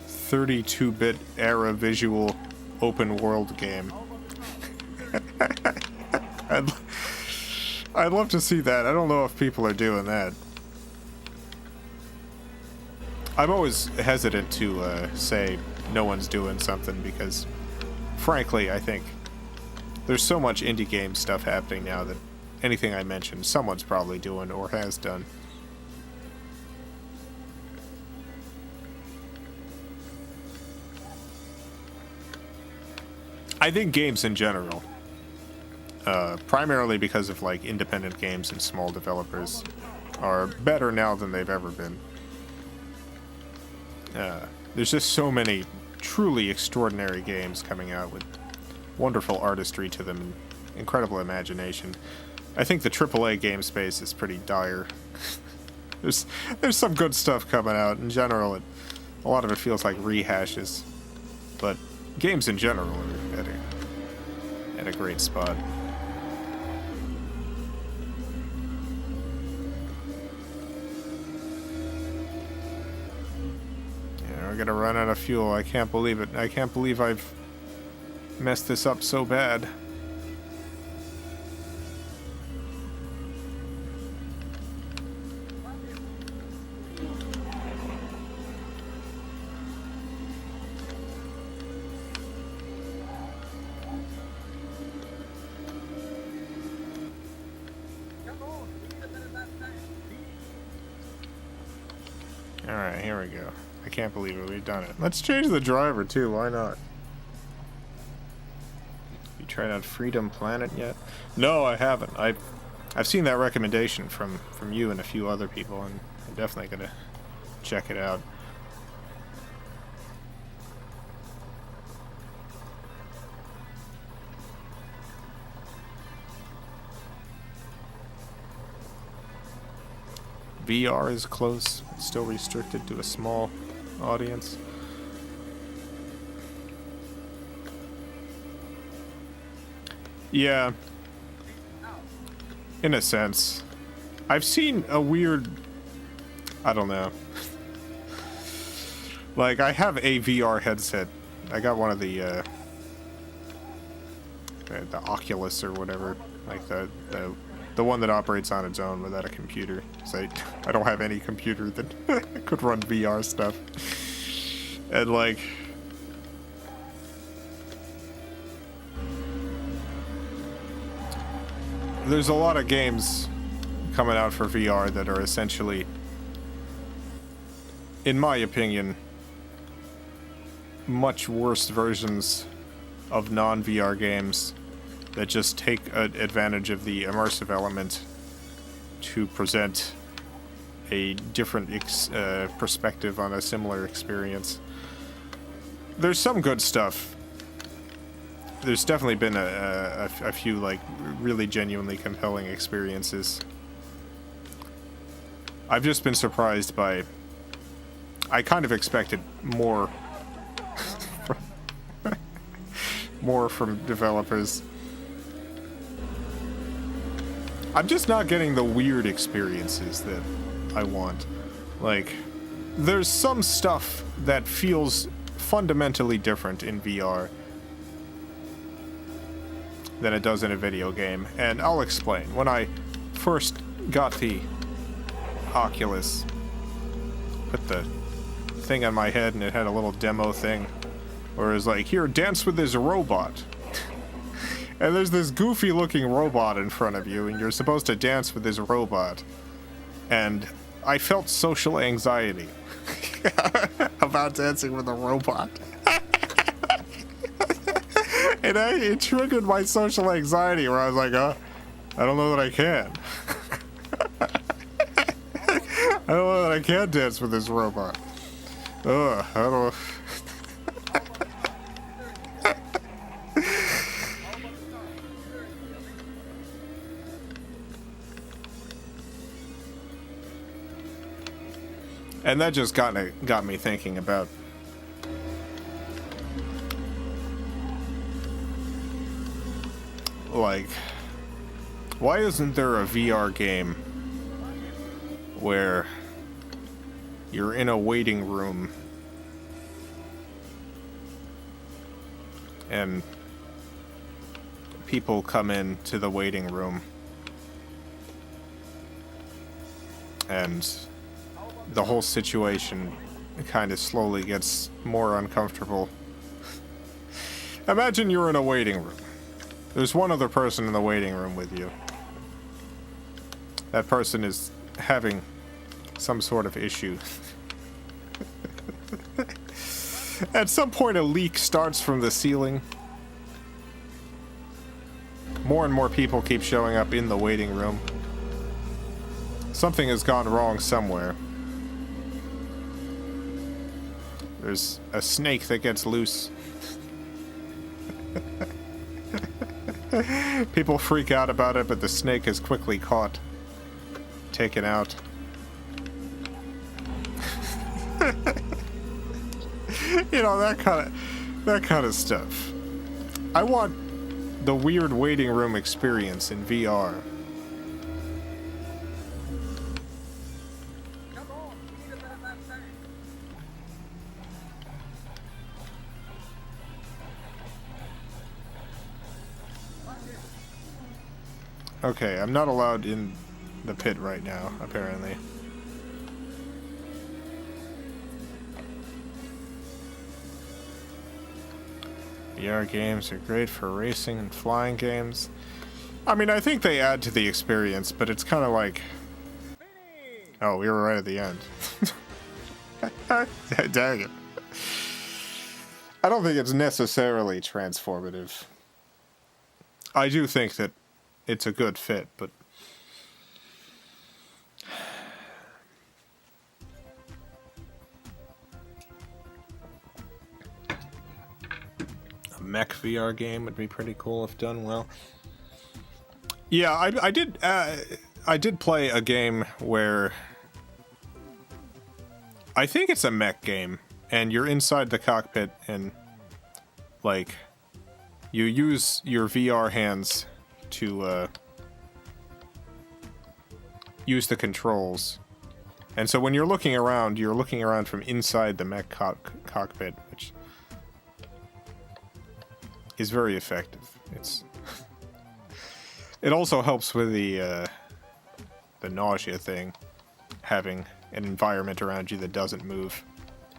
32-bit era visual open world game. I'd love to see that. I don't know if people are doing that. I'm always hesitant to say no one's doing something because, frankly, I think there's so much indie game stuff happening now that anything I mention, someone's probably doing or has done. I think games in general, primarily because of like independent games and small developers, are better now than they've ever been. There's just so many truly extraordinary games coming out with wonderful artistry to them and incredible imagination. I think the AAA game space is pretty dire. There's some good stuff coming out. In general, a lot of it feels like rehashes, but games in general are at a great spot. Yeah, we're gonna run out of fuel. I can't believe it. I can't believe I've messed this up so bad. Alright, here we go. I can't believe it. We've done it. Let's change the driver, too. Why not? You tried out Freedom Planet yet? No, I haven't. I've seen that recommendation from you and a few other people, and I'm definitely going to check it out. VR is close, still restricted to a small audience. Yeah, in a sense. I've seen a weird, I don't know. Like, I have a VR headset. I got one of the Oculus or whatever, like the one that operates on its own without a computer. So I don't have any computer that could run VR stuff. And like, there's a lot of games coming out for VR that are essentially, in my opinion, much worse versions of non-VR games that just take advantage of the immersive element to present a different perspective on a similar experience. There's some good stuff. There's definitely been a few like really genuinely compelling experiences. I've just been surprised by... I kind of expected more more from developers. I'm just not getting the weird experiences that I want. Like, there's some stuff that feels fundamentally different in VR than it does in a video game, and I'll explain. When I first got the Oculus, put the thing on my head and it had a little demo thing where it was like, here, dance with this robot. And there's this goofy looking robot in front of you and you're supposed to dance with this robot. And I felt social anxiety about dancing with a robot. And it triggered my social anxiety where I was like, I don't know that I can. I don't know that I can dance with this robot. I don't know. And that just got me thinking about like, why isn't there a VR game where you're in a waiting room and people come in to the waiting room and the whole situation kind of slowly gets more uncomfortable. Imagine you're in a waiting room. There's one other person in the waiting room with you. That person is having some sort of issue. At some point, a leak starts from the ceiling. More and more people keep showing up in the waiting room. Something has gone wrong somewhere. There's a snake that gets loose. People freak out about it, but the snake is quickly caught, taken out. You know, that kind of stuff. I want the weird waiting room experience in VR. Come on, we need a bit of that tank. Okay, I'm not allowed in the pit right now, apparently. VR games are great for racing and flying games. I mean, I think they add to the experience, but it's kind of like... Oh, we were right at the end. Dang it. I don't think it's necessarily transformative. I do think that it's a good fit, but... A mech VR game would be pretty cool if done well. Yeah, I did play a game where... I think it's a mech game, and you're inside the cockpit, and, like, you use your VR hands to use the controls. And so when you're looking around from inside the mech cockpit, which is very effective. It also helps with the nausea thing, having an environment around you that doesn't move,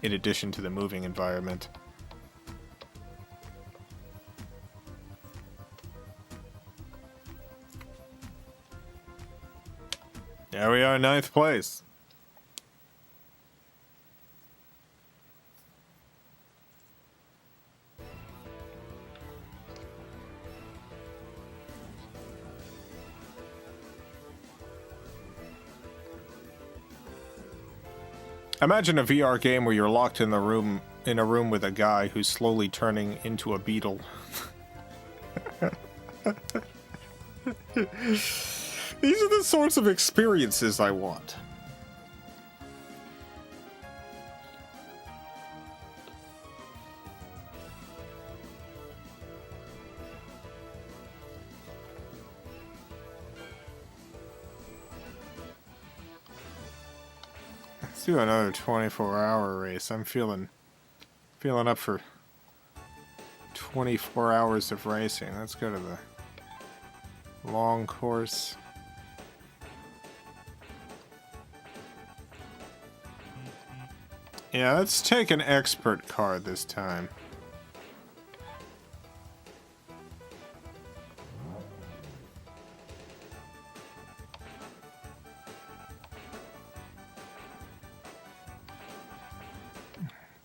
in addition to the moving environment. There we are, 9th place. Imagine a VR game where you're locked in a room with a guy who's slowly turning into a beetle. These are the sorts of experiences I want. Let's do another 24-hour race. I'm feeling up for 24 hours of racing. Let's go to the long course. Yeah, let's take an expert car this time.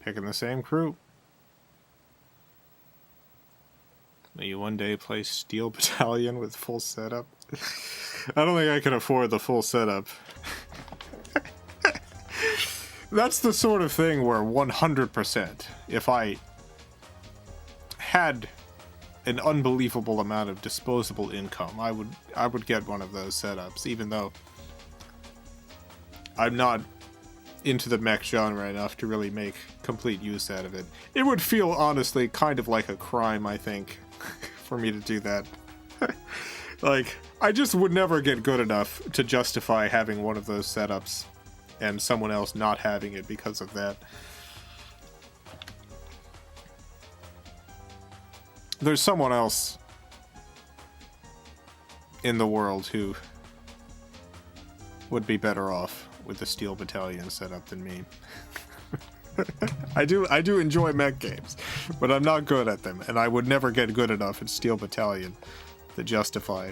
Picking the same crew. Will you one day play Steel Battalion with full setup? I don't think I can afford the full setup. That's the sort of thing where 100%, if I had an unbelievable amount of disposable income, I would get one of those setups, even though I'm not into the mech genre enough to really make complete use out of it. It would feel, honestly, kind of like a crime, I think, for me to do that. Like, I just would never get good enough to justify having one of those setups and someone else not having it because of that. There's someone else in the world who would be better off with the Steel Battalion setup than me. I do enjoy mech games, but I'm not good at them, and I would never get good enough at Steel Battalion to justify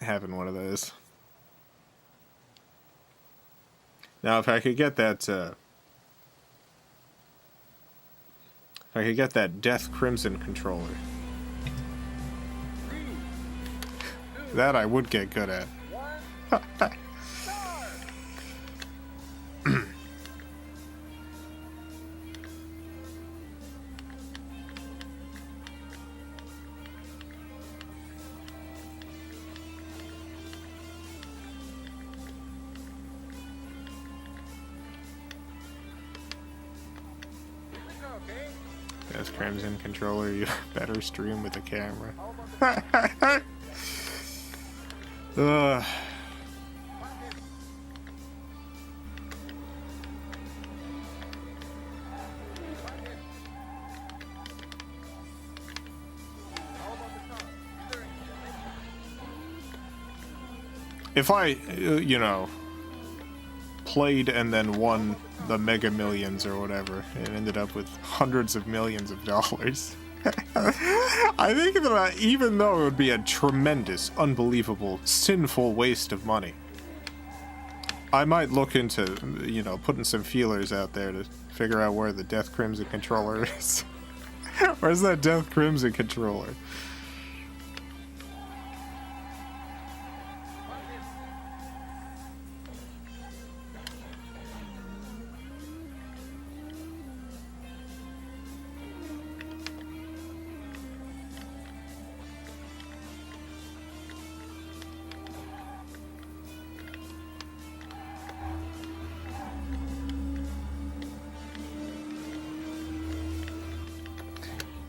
having one of those. Now, if I could get that, Death Crimson controller, that I would get good at. Death Crimson controller, you better stream with the camera. If I, you know, played and then won the Mega Millions or whatever, and ended up with hundreds of millions of dollars, I think that even though it would be a tremendous, unbelievable, sinful waste of money, I might look into, you know, putting some feelers out there to figure out where the Death Crimson controller is. Where's that Death Crimson controller?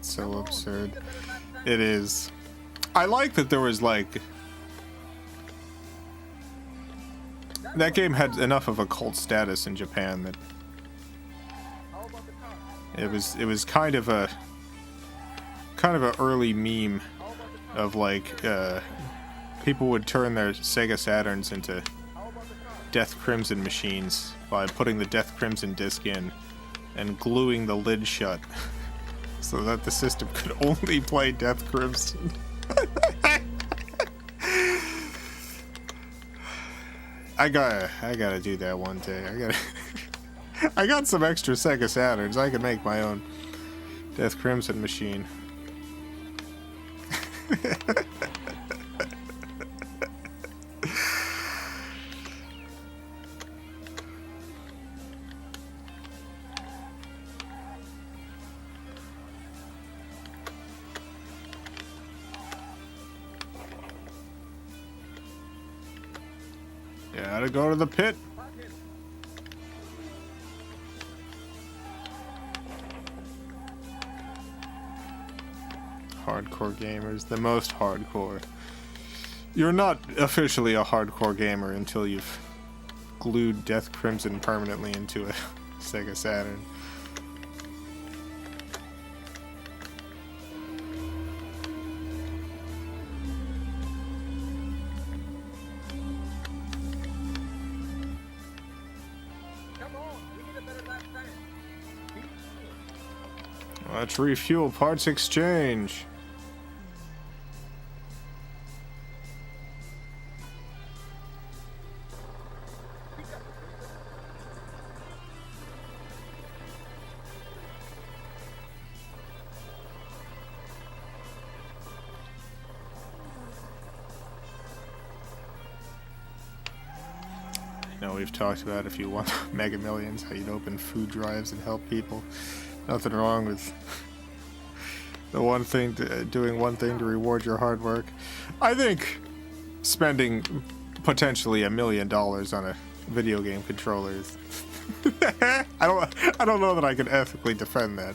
So absurd. It is. I like that there was, like, that game had enough of a cult status in Japan that it was kind of a early meme of, like, people would turn their Sega Saturns into Death Crimson machines by putting the Death Crimson disc in and gluing the lid shut so that the system could only play Death Crimson. I gotta do that one day. I got some extra Sega Saturns. I could make my own Death Crimson machine. Gotta go to the pit. Hardcore gamers, the most hardcore. You're not officially a hardcore gamer until you've glued Death Crimson permanently into a Sega Saturn. Let's refuel parts exchange. You know, we've talked about if you want Mega Millions, how you'd open food drives and help people. Nothing wrong with doing one thing to reward your hard work. I think spending potentially $1 million on a video game controllers. I don't know that I can ethically defend that.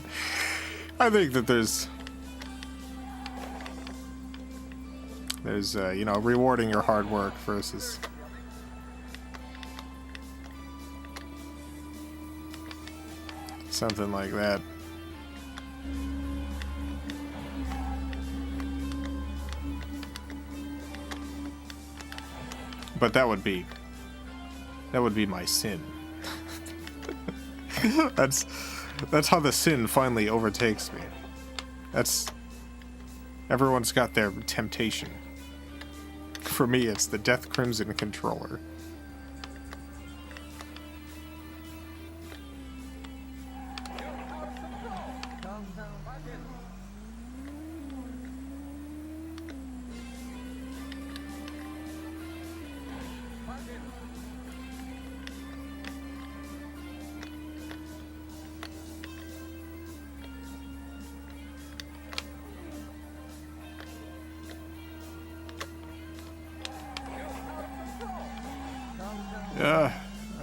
I think that there's you know, rewarding your hard work versus something like that. But that would be my sin. That's how the sin finally overtakes me. Everyone's got their temptation. For me, it's the Death Crimson controller.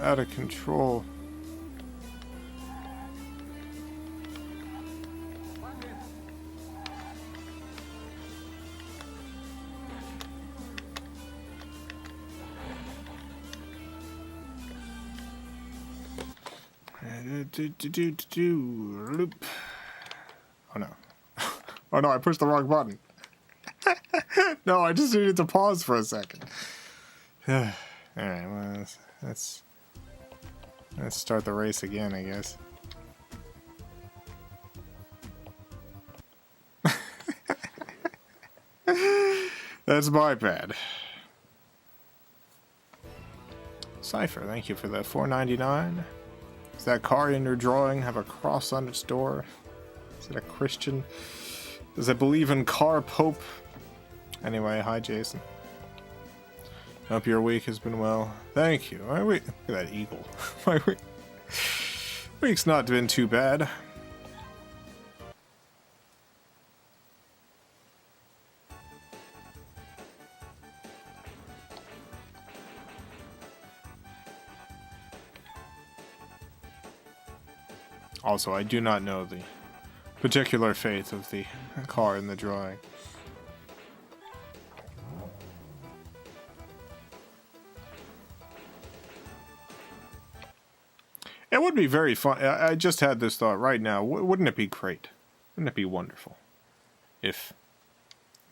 Out of control. Loop. Oh no. Oh no, I pushed the wrong button. No, I just needed to pause for a second. Alright, well, let's start the race again, I guess. That's my bad. Cypher, thank you for the $4.99. Does that car in your drawing have a cross on its door? Is it a Christian? Does it believe in car pope? Anyway, hi Jason. Hope your week has been well. Thank you. My week, look at that eagle. My week's not been too bad. Also, I do not know the particular fate of the car in the drawing. It would be very fun. I just had this thought right now. Wouldn't it be great? Wouldn't it be wonderful if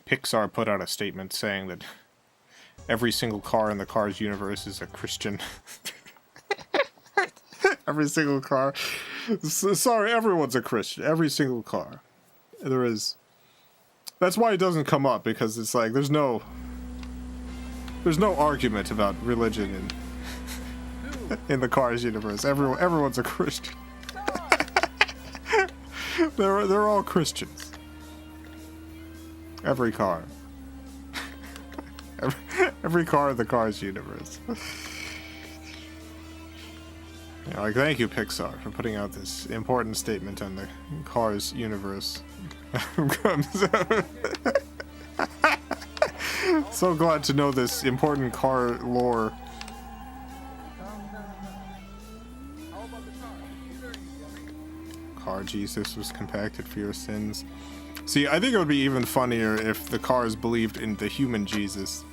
Pixar put out a statement saying that every single car in the Cars universe is a Christian? Every single car. Sorry, everyone's a Christian. Every single car. There is. That's why it doesn't come up, because it's like there's no argument about religion in the Cars universe. Everyone's a Christian. They're all Christians. Every car. Every car in the Cars universe. Yeah, like, thank you, Pixar, for putting out this important statement on the Cars universe. So glad to know this important car lore. Car Jesus was compacted for your sins. See, I think it would be even funnier if the Cars believed in the human Jesus.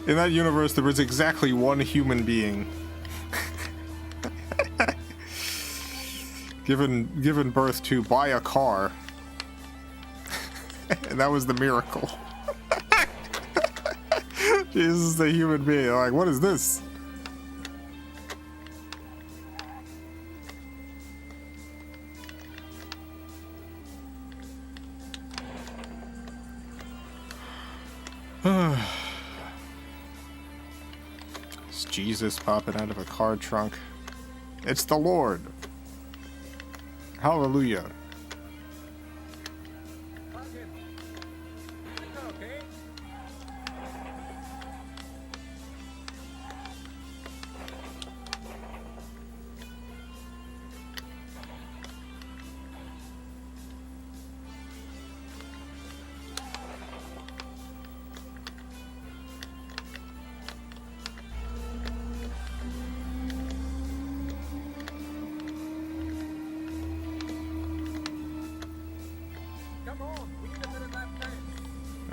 In that universe, there was exactly one human being given birth to by a car. And that was the miracle. Jesus, the human being. Like, what is this? It's Jesus popping out of a car trunk. It's the Lord. Hallelujah.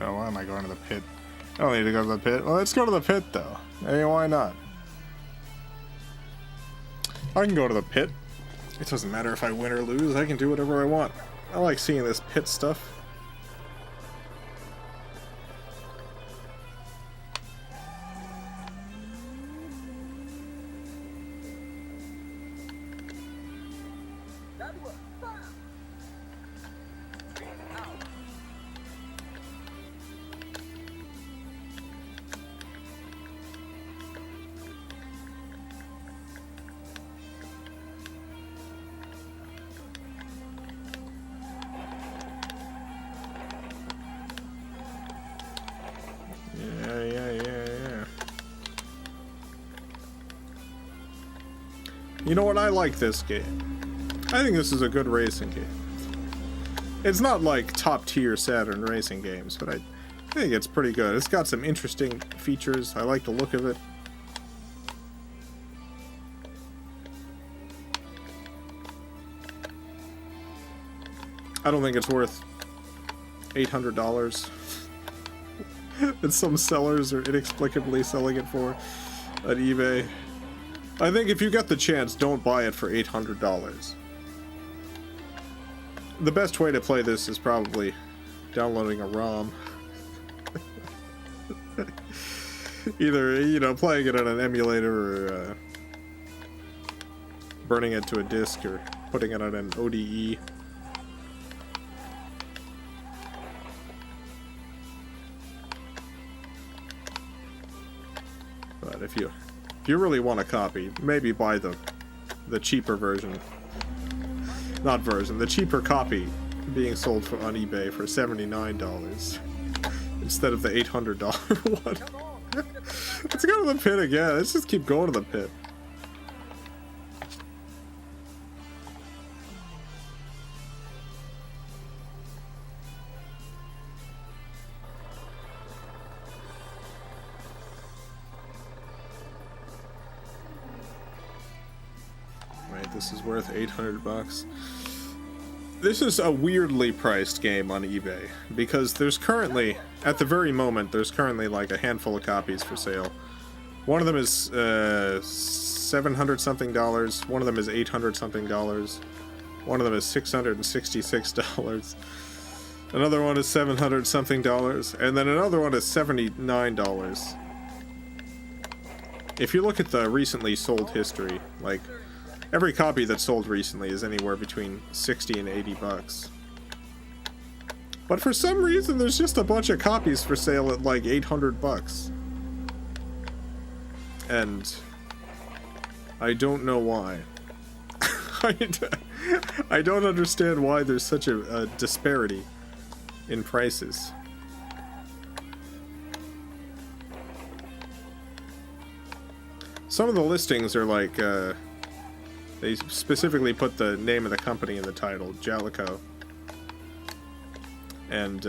Oh, why am I going to the pit? I don't need to go to the pit. Well, let's go to the pit, though. Hey, why not? I can go to the pit. It doesn't matter if I win or lose. I can do whatever I want. I like seeing this pit stuff. Yeah. You know what? I like this game. I think this is a good racing game. It's not like top tier Saturn racing games, but I think it's pretty good. It's got some interesting features. I like the look of it. I don't think it's worth $800. And some sellers are inexplicably selling it for on eBay. I think if you get the chance, don't buy it for $800. The best way to play this is probably downloading a ROM. Either, you know, playing it on an emulator or burning it to a disc or putting it on an ODE. But if you really want a copy, maybe buy the cheaper version. Not version, the cheaper copy being sold on eBay for $79 instead of the $800 one. Let's go to the pit again. Let's just keep going to the pit. This is worth $800. This is a weirdly priced game on eBay because there's currently, at the very moment, there's currently like a handful of copies for sale. One of them is $700 something. One of them is $800 something. One of them is $666. Another one is $700 something, and then another one is $79. If you look at the recently sold history, like, every copy that's sold recently is anywhere between 60 and 80 bucks. But for some reason, there's just a bunch of copies for sale at like 800 bucks. And I don't know why. I don't understand why there's such a disparity in prices. Some of the listings are like, they specifically put the name of the company in the title, Jalico. And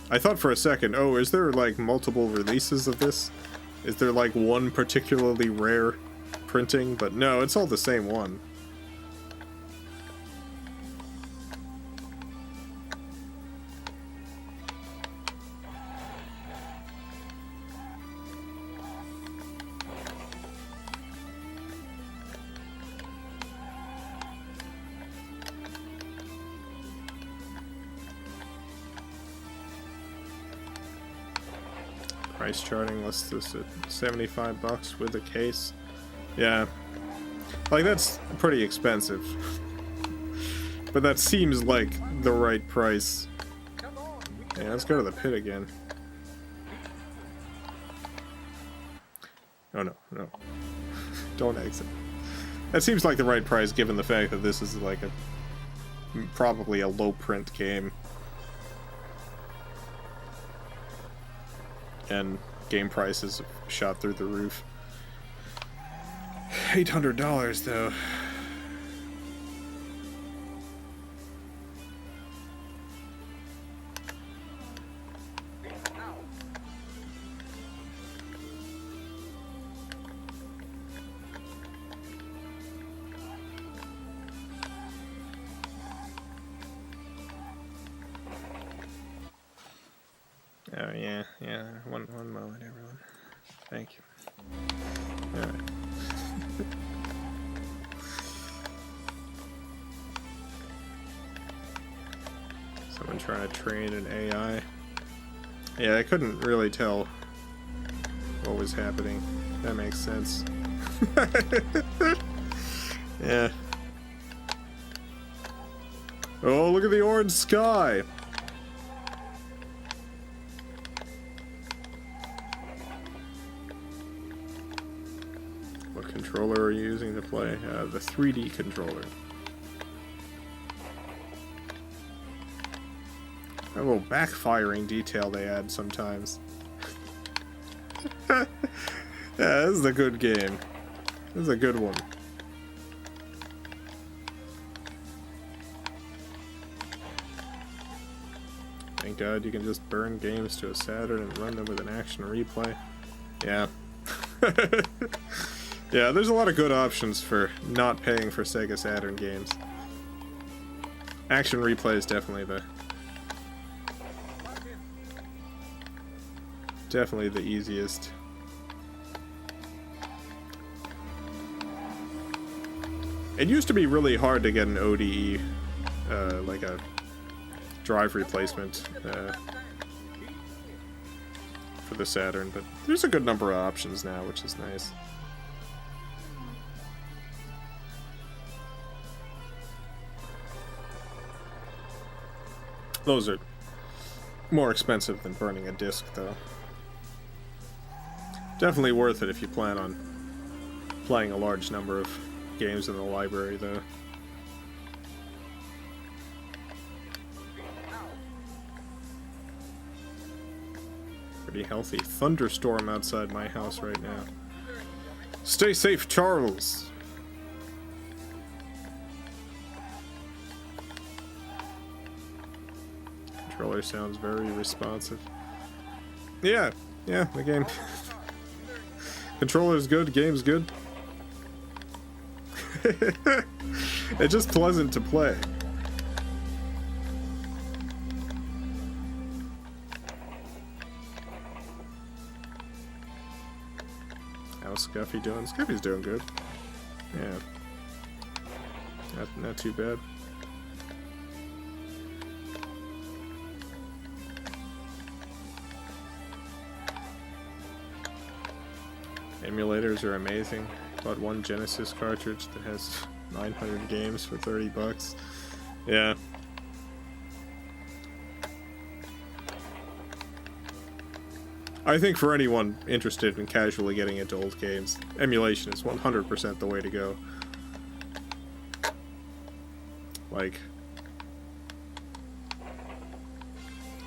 I thought for a second, oh, is there like multiple releases of this? Is there like one particularly rare printing? But no, it's all the same one. Price charting lists this at 75 bucks with a case. Yeah. Like, that's pretty expensive. But that seems like the right price. Yeah, let's go to the pit again. Oh, no. Don't exit. That seems like the right price given the fact that this is like probably a low print game. And game prices shot through the roof. $800 though. Oh, yeah, yeah. One moment, everyone. Thank you. Alright. Someone trying to train an AI. Yeah, I couldn't really tell what was happening. That makes sense. Yeah. Oh, look at the orange sky! What controller are you using to play? The 3D controller. That little backfiring detail they add sometimes. Yeah, this is a good game. This is a good one. Thank God you can just burn games to a Saturn and run them with an action replay. Yeah. Yeah, there's a lot of good options for not paying for Sega Saturn games. Action replay is definitely the easiest. It used to be really hard to get an ODE, like a drive replacement, for the Saturn, but there's a good number of options now, which is nice. Those are more expensive than burning a disc, though. Definitely worth it if you plan on playing a large number of games in the library, though. Pretty healthy thunderstorm outside my house right now. Stay safe, Charles! Controller sounds very responsive. Yeah, the game. Controller's good, game's good. It's just pleasant to play. How's Scuffy doing? Scuffy's doing good. Yeah. Not too bad. Emulators are amazing. Bought one Genesis cartridge that has 900 games for 30 bucks. Yeah. I think for anyone interested in casually getting into old games, emulation is 100% the way to go. Like,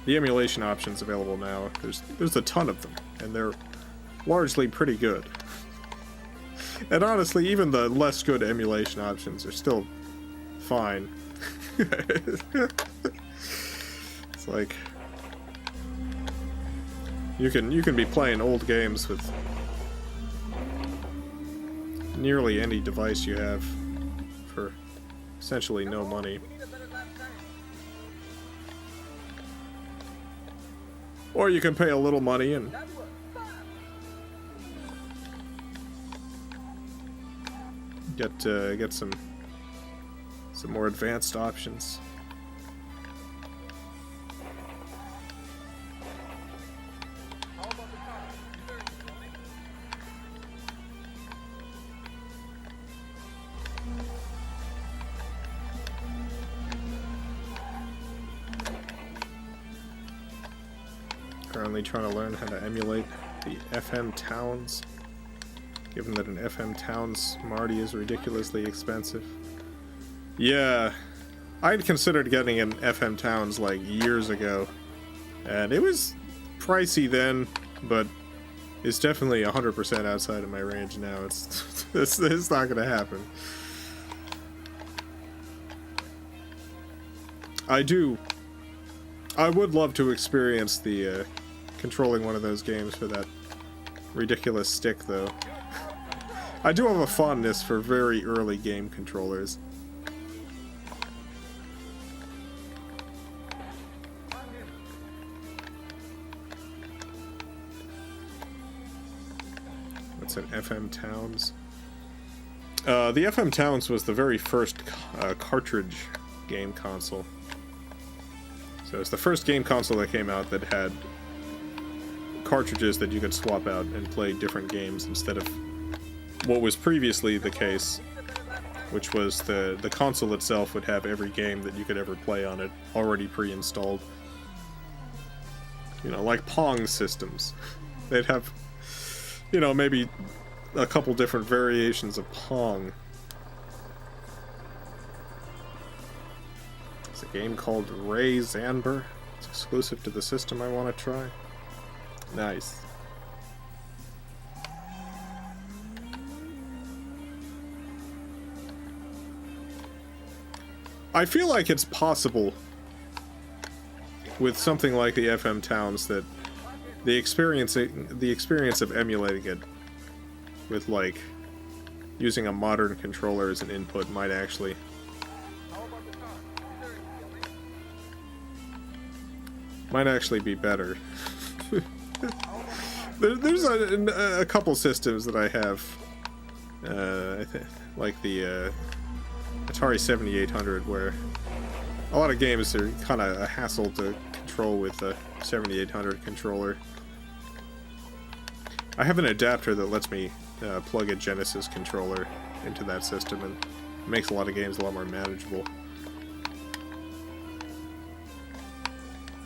the emulation options available now, there's a ton of them, and they're largely pretty good. And honestly, even the less good emulation options are still fine. It's like you can be playing old games with nearly any device you have for essentially no money. Or you can pay a little money and get some more advanced options. Currently trying to learn how to emulate the FM Towns, given that an FM Towns Smarty is ridiculously expensive. Yeah, I'd considered getting an FM Towns like years ago, and it was pricey then, but it's definitely 100% outside of my range now. It's not gonna happen. I would love to experience the controlling one of those games for that ridiculous stick, though. I do have a fondness for very early game controllers. That's an FM Towns. The FM Towns was the very first cartridge game console. So it's the first game console that came out that had cartridges that you could swap out and play different games instead of what was previously the case, which was the console itself would have every game that you could ever play on it already pre-installed. You know, like Pong systems. They'd have, you know, maybe a couple different variations of Pong. It's a game called Ray Zanber. It's exclusive to the system I want to try. Nice. I feel like it's possible with something like the FM Towns that the experience of emulating it with, like, using a modern controller as an input might actually be better. There's a couple systems that I have, like the Atari 7800, where a lot of games are kind of a hassle to control with a 7800 controller. I have an adapter that lets me plug a Genesis controller into that system, and it makes a lot of games a lot more manageable.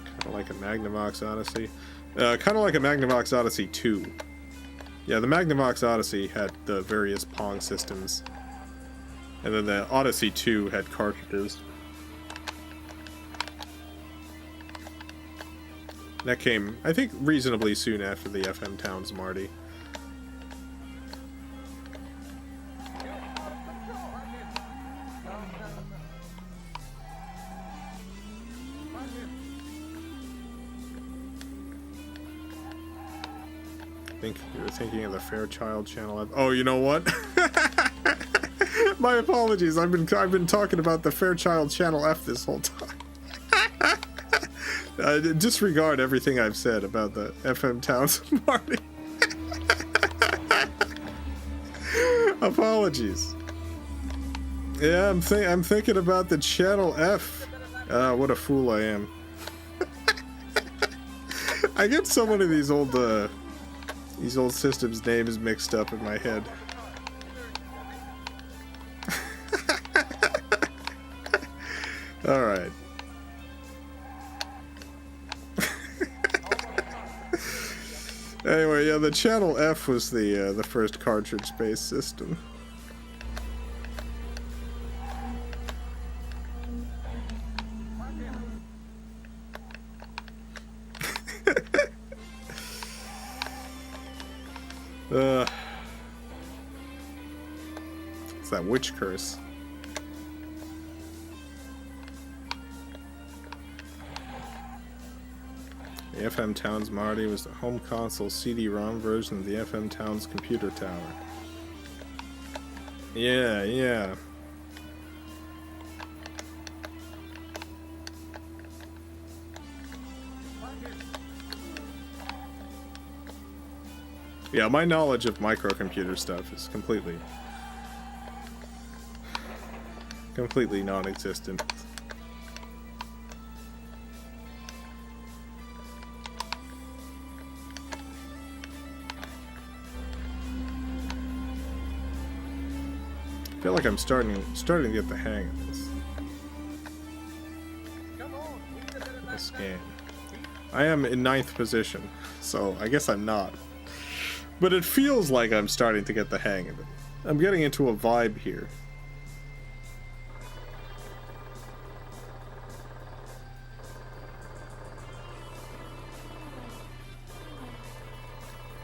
Kind of like a Magnavox Odyssey. Kind of like a Magnavox Odyssey 2. Yeah, the Magnavox Odyssey had the various Pong systems, and then the Odyssey 2 had cartridges. That came, I think, reasonably soon after the FM Towns Marty. I think you were thinking of the Fairchild channel. Oh, you know what? My apologies. I've been talking about the Fairchild Channel F this whole time. Disregard everything I've said about the FM Towns Marty. Apologies. Yeah, I'm thinking about the Channel F. What a fool I am. I get so many of these old systems names mixed up in my head. All right. Anyway, yeah, the Channel F was the first cartridge-based system. It's that witch curse. The FM Towns Marty was the home console CD-ROM version of the FM Towns computer tower. Yeah, yeah. Yeah, my knowledge of microcomputer stuff is completely non-existent. I feel like I'm starting to get the hang of this game. I am in 9th position, so I guess I'm not. But it feels like I'm starting to get the hang of it. I'm getting into a vibe here.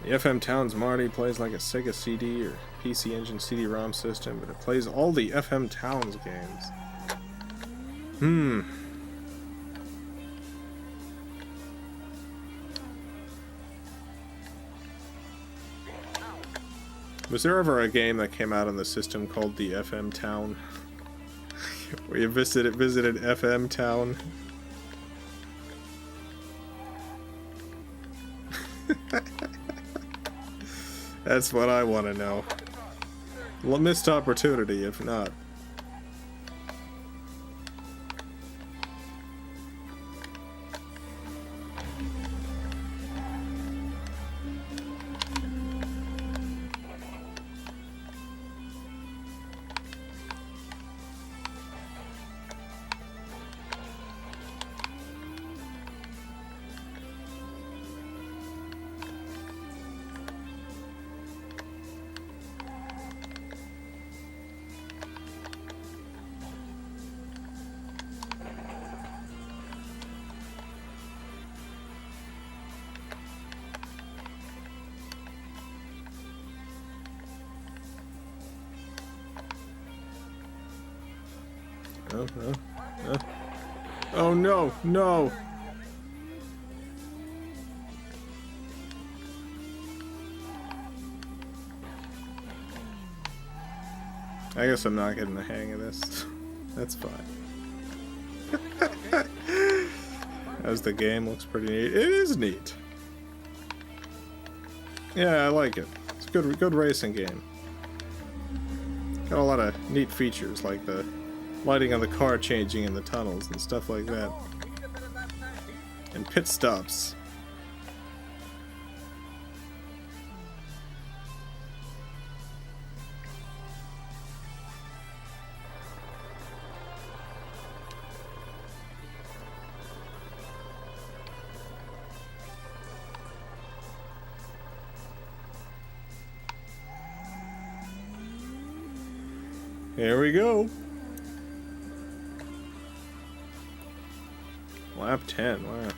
The FM Towns Marty plays like a Sega CD or PC Engine CD-ROM system, but it plays all the FM Towns games. Was there ever a game that came out on the system called the FM Town? Where you visited FM Town? That's what I want to know. Well, missed opportunity, if not. Oh no, no! I guess I'm not getting the hang of this. That's fine. As the game looks pretty neat. It is neat. Yeah, I like it. It's a good racing game. Got a lot of neat features like the lighting on the car changing in the tunnels and stuff like that. And pit stops. Here we go. Lap 10, wow.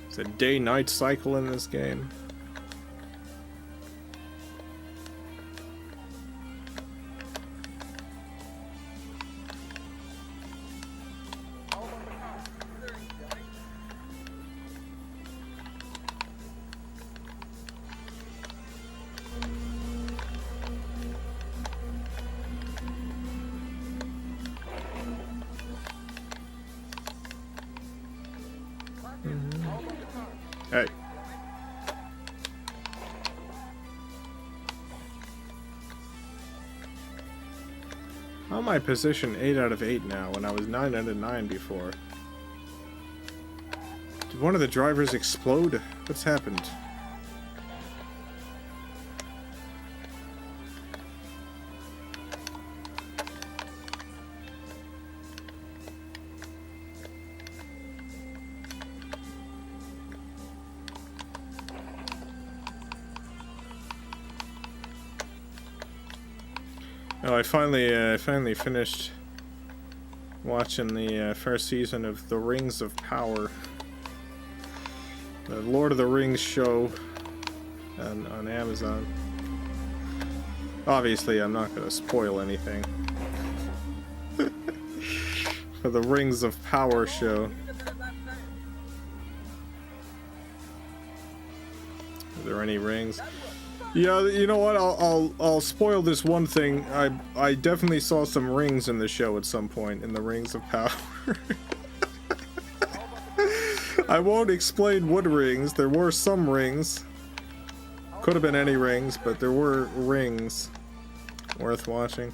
It's a day-night cycle in this game. Hey. How am I position 8 out of 8 now when I was 9 out of 9 before? Did one of the drivers explode? What's happened? Oh, I finally finished watching the first season of The Rings of Power, the Lord of the Rings show on Amazon. Obviously, I'm not going to spoil anything for the Rings of Power show. Are there any rings? Yeah, you know what? I'll spoil this one thing. I definitely saw some rings in the show at some point in the Rings of Power. I won't explain what rings. There were some rings. Could have been any rings, but there were rings worth watching.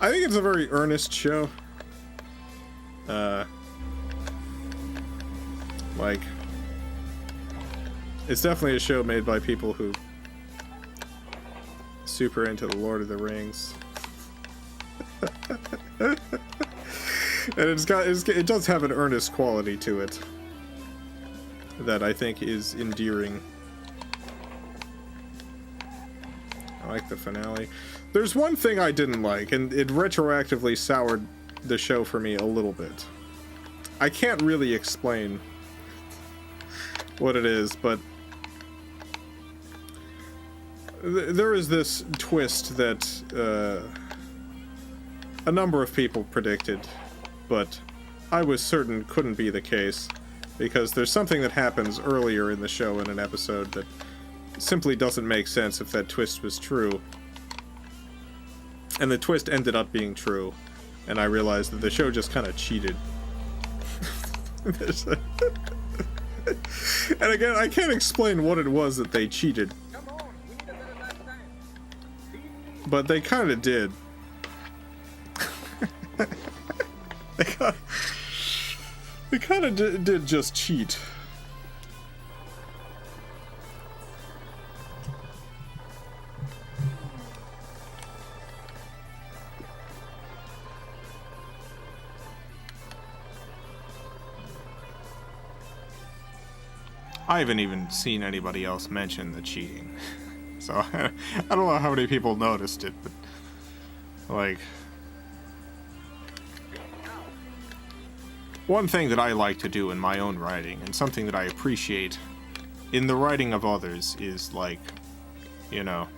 I think it's a very earnest show. Like, it's definitely a show made by people who super into the Lord of the Rings. And it does have an earnest quality to it that I think is endearing. I like the finale. There's one thing I didn't like, and it retroactively soured the show for me a little bit. I can't really explain what it is, but there is this twist that a number of people predicted, but I was certain couldn't be the case, because there's something that happens earlier in the show in an episode that simply doesn't make sense if that twist was true. And the twist ended up being true, and I realized that the show just kind of cheated. And again, I can't explain what it was that they cheated. Come on, we need a better last time. See? But they kind of did. They kind of did just cheat. I haven't even seen anybody else mention the cheating. So, I don't know how many people noticed it, but, like... One thing that I like to do in my own writing, and something that I appreciate in the writing of others, is, like, you know,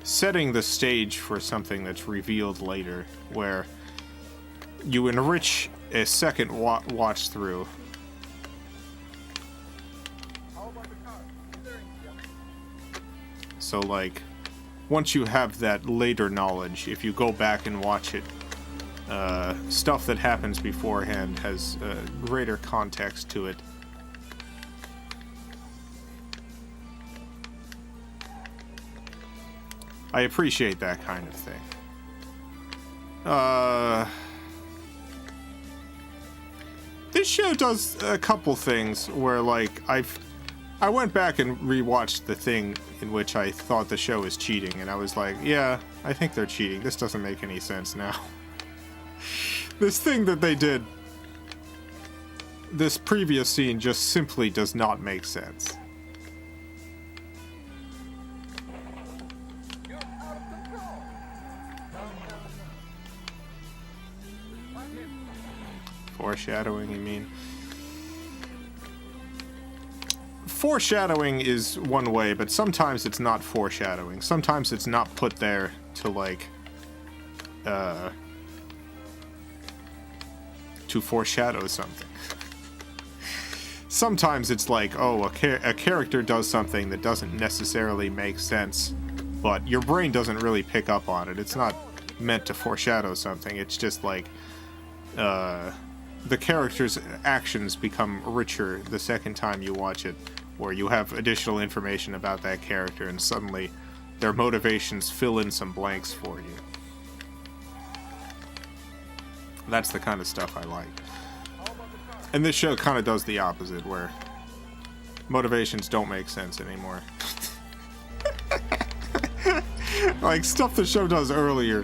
setting the stage for something that's revealed later, where you enrich a second watch through. How about the car? Steering wheel. So, like, once you have that later knowledge, if you go back and watch it, stuff that happens beforehand has greater context to it. I appreciate that kind of thing. This show does a couple things where, like, I went back and rewatched the thing in which I thought the show was cheating, and I was like, yeah, I think they're cheating. This doesn't make any sense now. This thing that they did, this previous scene, just simply does not make sense. You're out of control. No. Fuck him. Foreshadowing, you mean? Foreshadowing is one way, but sometimes it's not foreshadowing. Sometimes it's not put there to, like, to foreshadow something. Sometimes it's like, oh, a character does something that doesn't necessarily make sense, but your brain doesn't really pick up on it. It's not meant to foreshadow something. It's just like, the character's actions become richer the second time you watch it, where you have additional information about that character, and suddenly their motivations fill in some blanks for you. That's the kind of stuff I like. And this show kind of does the opposite, where motivations don't make sense anymore. Like stuff the show does earlier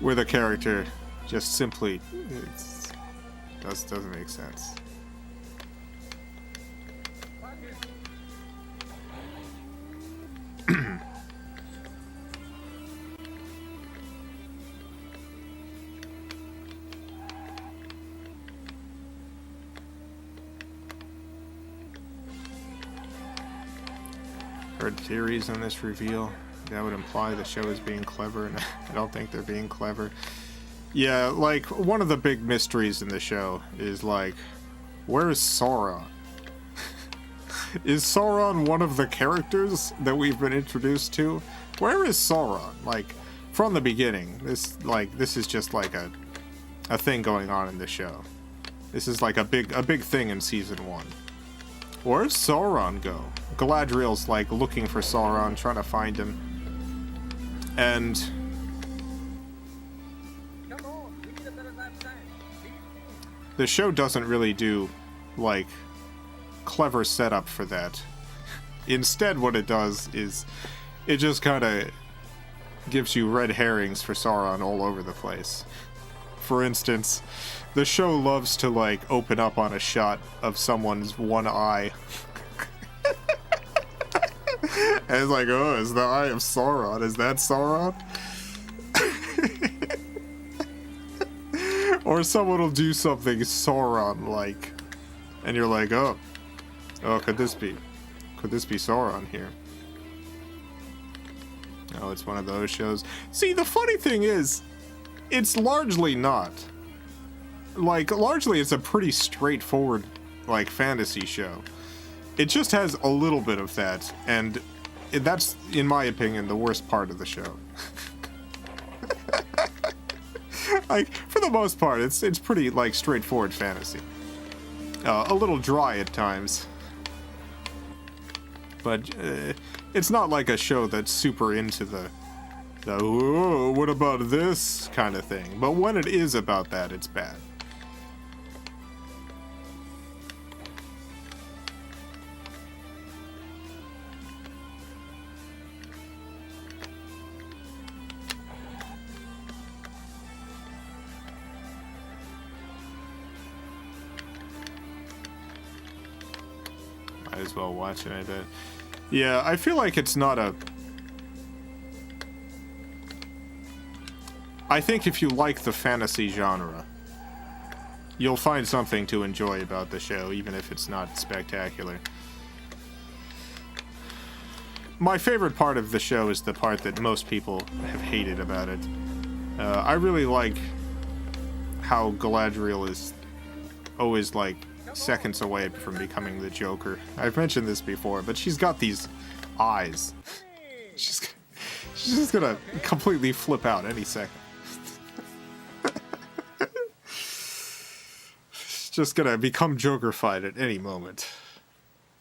with a character just simply doesn't make sense. Heard theories on this reveal. That would imply the show is being clever, and I don't think they're being clever. Yeah, like, one of the big mysteries in the show is, like, where is Sauron? Is Sauron one of the characters that we've been introduced to? Where is Sauron? Like, from the beginning, this is just like a thing going on in the show. This is like a big thing in season 1. Where's Sauron go? Galadriel's like looking for Sauron, trying to find him. And Come on, we need a better last time. See? the show doesn't really do like clever setup for that. Instead, what it does is it just kind of gives you red herrings for Sauron all over the place. For instance, the show loves to like open up on a shot of someone's one eye. And it's like, oh, is the eye of Sauron? Is that Sauron? Or someone will do something Sauron-like, and you're like, oh, could this be Sauron here? Oh, it's one of those shows. See, the funny thing is, it's largely not. Like, largely it's a pretty straightforward, like, fantasy show. It just has a little bit of that, and that's, in my opinion, the worst part of the show. Like, for the most part, it's pretty, like, straightforward fantasy. a little dry at times. But it's not like a show that's super into the "whoa, what about this" kind of thing. But when it is about that, it's bad. Might as well watch it, I bet. Yeah, I feel like it's not a... I think if you like the fantasy genre, you'll find something to enjoy about the show, even if it's not spectacular. My favorite part of the show is the part that most people have hated about it. I really like how Galadriel is always, like, seconds away from becoming the Joker. I've mentioned this before, but she's got these eyes. She's just gonna completely flip out any second. She's just gonna become Joker-fied at any moment.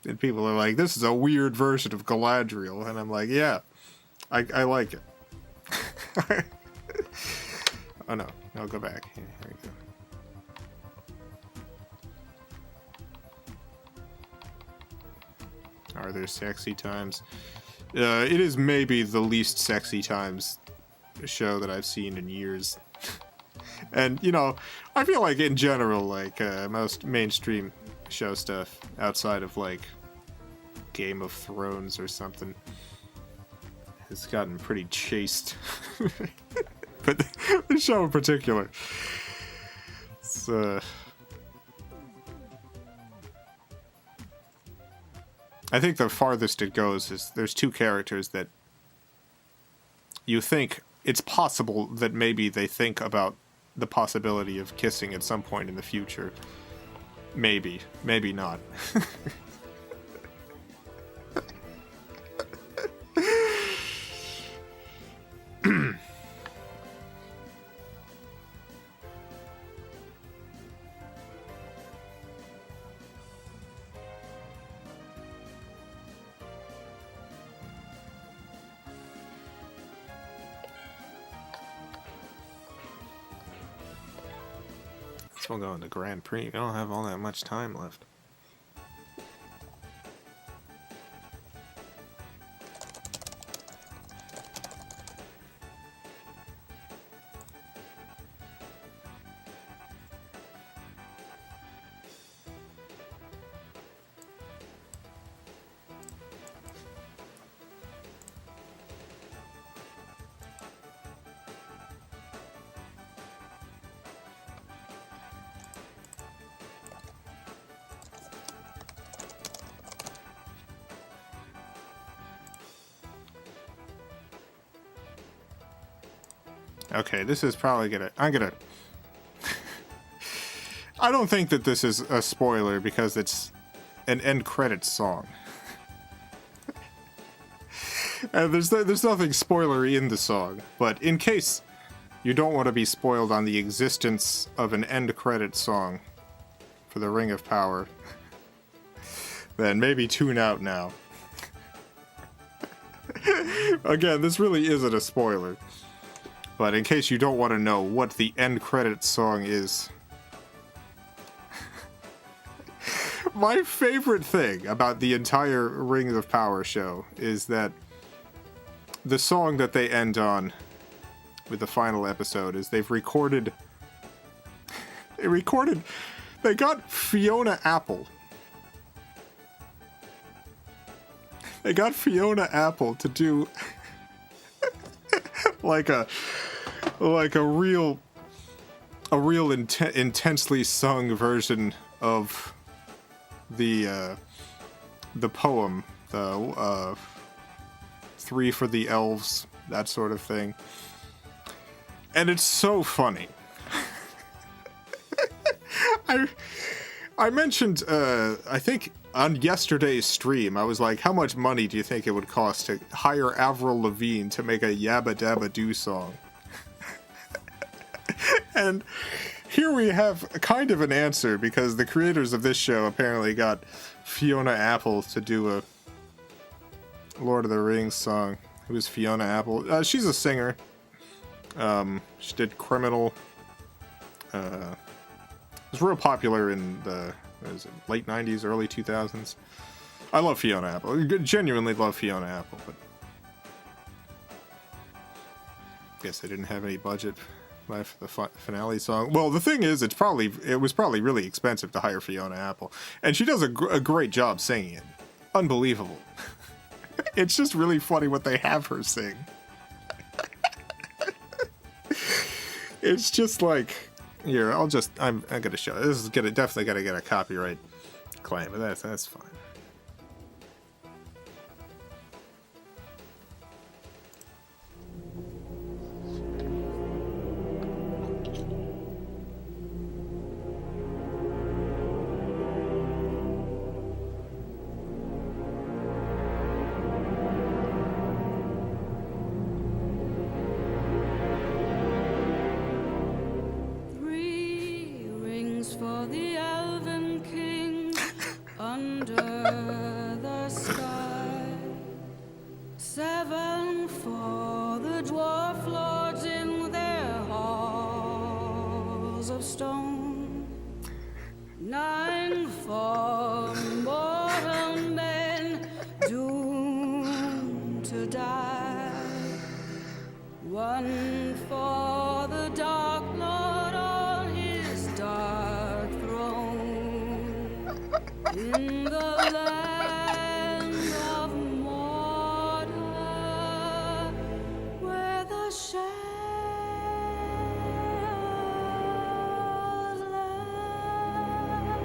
And people are like, this is a weird version of Galadriel. And I'm like, yeah, I like it. Oh no, no, go back. Here we go. Are there sexy times? It is maybe the least sexy times show that I've seen in years. And, you know, I feel like in general, like, most mainstream show stuff outside of, like, Game of Thrones or something has gotten pretty chaste. But the show in particular, it's, I think the farthest it goes is there's two characters that you think it's possible that maybe they think about the possibility of kissing at some point in the future. Maybe. Maybe not. We'll go into Grand Prix. We don't have all that much time left. Okay, this is probably gonna... I'm gonna... I don't think that this is a spoiler because it's an end credits song. And there's nothing spoilery in the song, but in case you don't want to be spoiled on the existence of an end credits song for the Ring of Power, then maybe tune out now. Again, this really isn't a spoiler. But in case you don't want to know what the end credits song is, my favorite thing about the entire Ring of Power show is that the song that they end on with the final episode is they got Fiona Apple. They got Fiona Apple to do like a real intensely sung version of the poem, the Three for the Elves, that sort of thing. And it's so funny. I mentioned, I think on yesterday's stream, I was like, how much money do you think it would cost to hire Avril Lavigne to make a Yabba Dabba Doo song? And here we have kind of an answer, because the creators of this show apparently got Fiona Apple to do a Lord of the Rings song. Who's Fiona Apple? She's a singer. She did Criminal. It was real popular in the late 90s, early 2000s. I love Fiona Apple. I genuinely love Fiona Apple, but I guess they didn't have any budget for the finale song. Well, the thing is, it was probably really expensive to hire Fiona Apple, and she does a great job singing it. Unbelievable. It's just really funny what they have her sing. It's just like, here, I'm gonna show. This is definitely gonna get a copyright claim, but that's fine.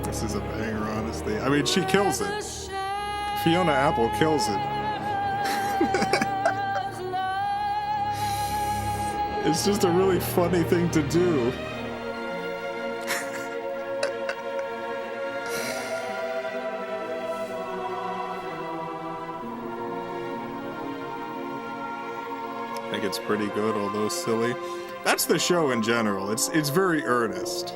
This is a banger, honestly. I mean, she kills it. Fiona Apple kills it. It's just a really funny thing to do. I think it's pretty good, although silly. That's the show in general. It's very earnest.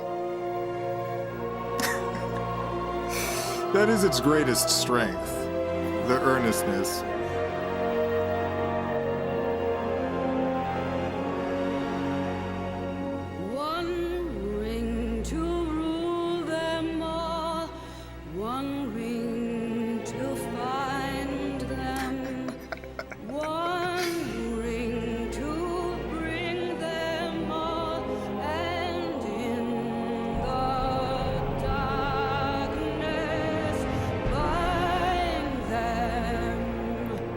That is its greatest strength, the earnestness. One ring to rule them all, one ring to find them, one ring to bring them all, and in the darkness bind them.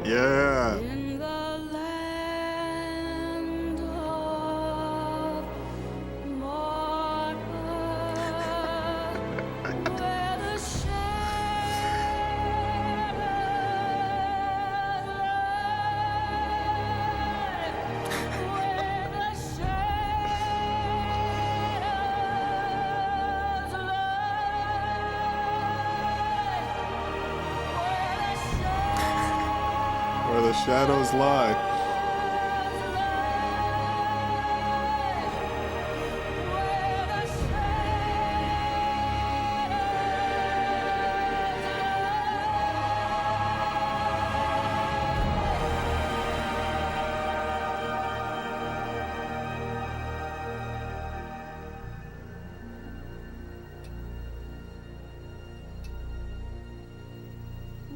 Yeah. In the land of mortal, where the shadows lie, where the shadows lie, Where the shadows lie.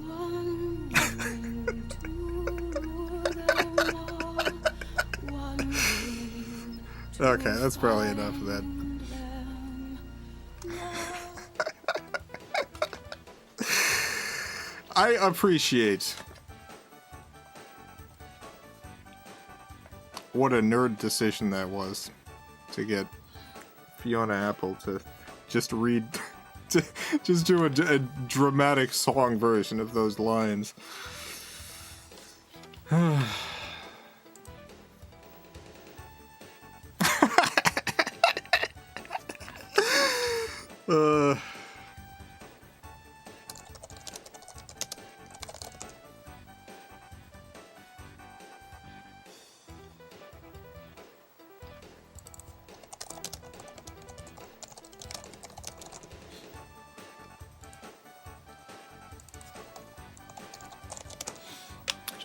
One ring to rule them all, one ring to Okay, that's probably enough of that. find them. I appreciate what a nerd decision that was to get Fiona Apple to just read, to just do a dramatic song version of those lines.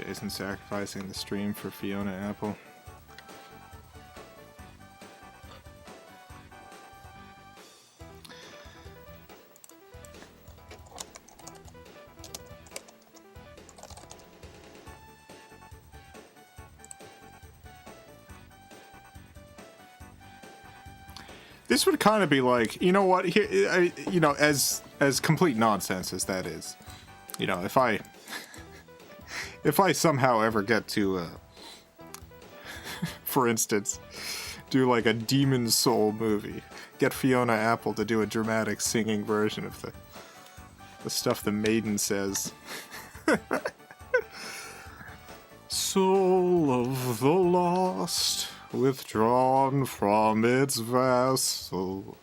Jason sacrificing the stream for Fiona Apple. This would kind of be like, you know what? Here, you know, as complete nonsense as that is, you know, if I somehow ever get to, for instance, do like a Demon Soul movie, get Fiona Apple to do a dramatic singing version of the stuff the maiden says. Soul of the lost, withdrawn from its vessel,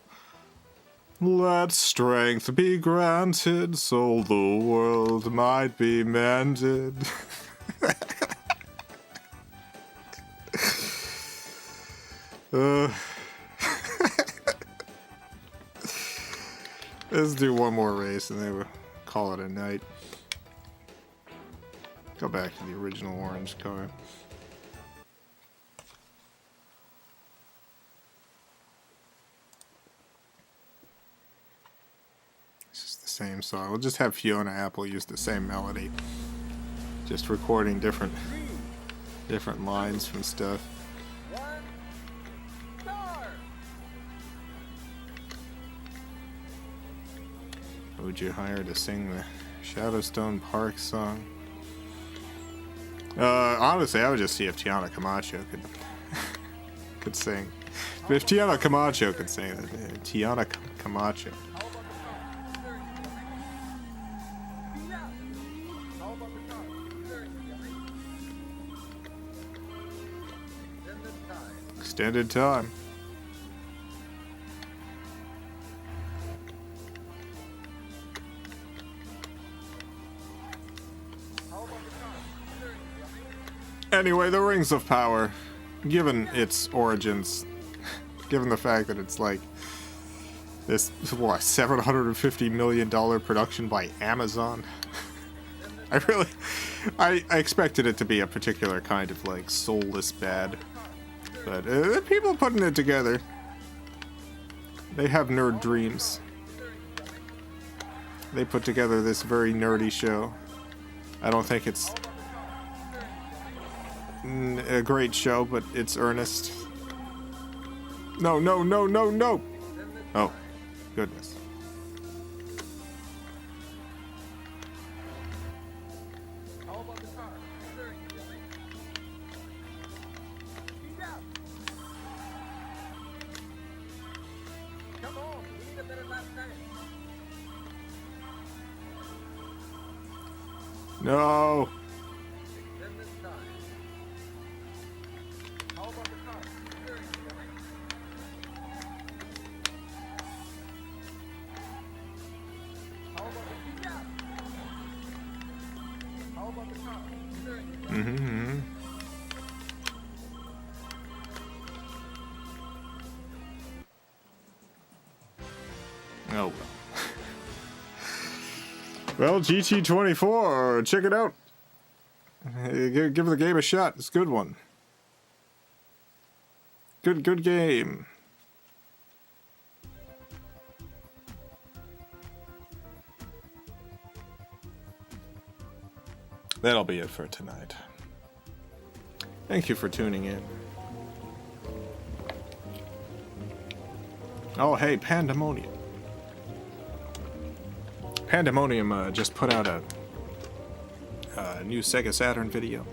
let strength be granted so the world might be mended. Let's do one more race and then we'll call it a night. Go back to the original orange car. Same song. We'll just have Fiona Apple use the same melody, just recording different lines from stuff. Who would you hire to sing the Shadowstone Park song? Honestly, I would just see if Tiana Camacho could sing. But if Tiana Camacho could sing it, Tiana Camacho. Extended time. Anyway, the Rings of Power, given its origins, given the fact that it's like this, what, $750 million production by Amazon, I expected it to be a particular kind of like soulless bad. But people putting it together, they have nerd dreams. They put together this very nerdy show. I don't think it's a great show, but it's earnest. No, no, no, no, no! Oh, goodness. No. Mm-hmm. Oh well. Well, GT24, check it out. Give the game a shot. It's a good one. Good game. That'll be it for tonight. Thank you for tuning in. Oh, hey, Pandemonium. Pandemonium just put out a new Sega Saturn video.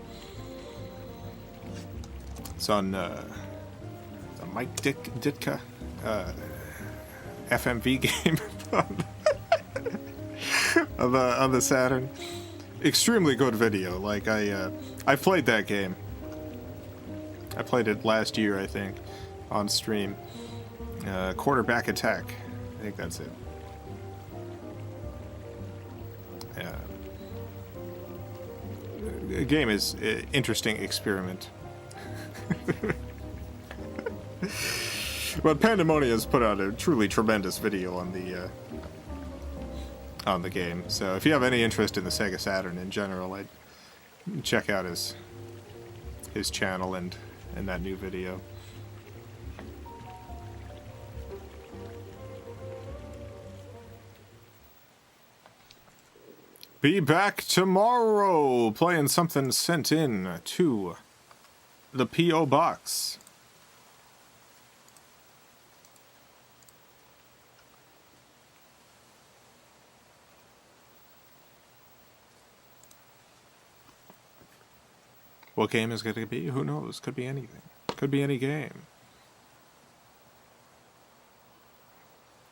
It's on the Mike Ditka FMV game on the Saturn. Extremely good video. Like I played that game. I played it last year, I think, on stream. Quarterback Attack. I think that's it. Yeah. The game is an interesting experiment. But Pandemonium has put out a truly tremendous video on the game. So if you have any interest in the Sega Saturn in general, I'd check out his channel and that new video. Be back tomorrow playing something sent in to the P.O. Box. What game is going to be? Who knows? Could be anything. Could be any game.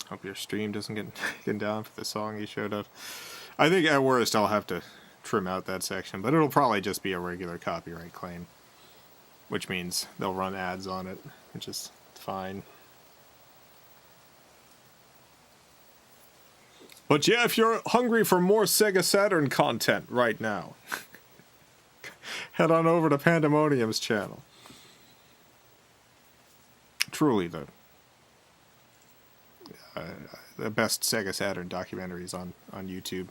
Hope your stream doesn't get taken down for the song you showed up. I think at worst I'll have to trim out that section, but it'll probably just be a regular copyright claim. Which means they'll run ads on it, which is fine. But yeah, if you're hungry for more Sega Saturn content right now, head on over to Pandemonium's channel. Truly the best Sega Saturn documentaries on YouTube.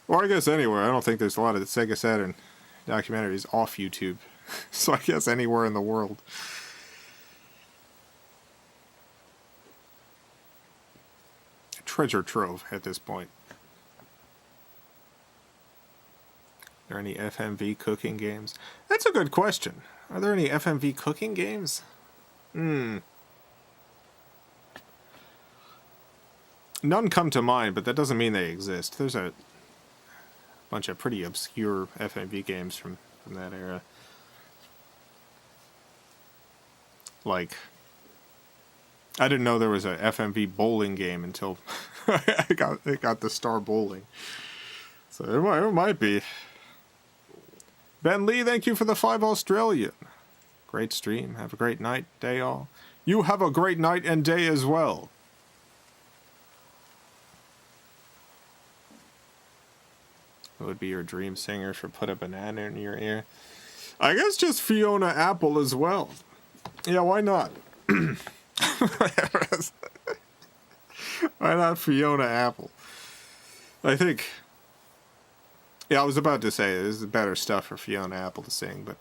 Or I guess anywhere. I don't think there's a lot of Sega Saturn documentaries off YouTube. So I guess anywhere in the world. Treasure trove at this point. Are there any FMV cooking games? That's a good question. Are there any FMV cooking games? None come to mind, but that doesn't mean they exist. There's a bunch of pretty obscure FMV games from that era. Like, I didn't know there was a FMV bowling game until I got the Star Bowling. So it might be. Ben Lee, thank you for the 5 Australian. Great stream. Have a great night, day all. You have a great night and day as well. Who would be your dream singer for Put a Banana in Your Ear? I guess just Fiona Apple as well. Yeah, why not? Why not Fiona Apple? I think... Yeah, I was about to say, there's better stuff for Fiona Apple to sing, but...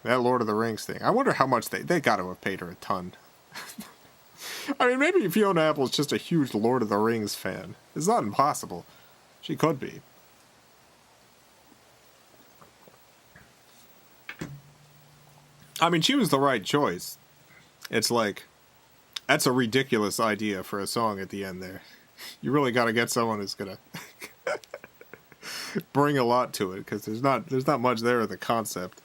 That Lord of the Rings thing. I wonder how much they got to have paid her a ton. I mean, maybe Fiona Apple's just a huge Lord of the Rings fan. It's not impossible. She could be. I mean, she was the right choice. It's like, that's a ridiculous idea for a song at the end there. You really got to get someone who's gonna bring a lot to it, because there's not much there in the concept.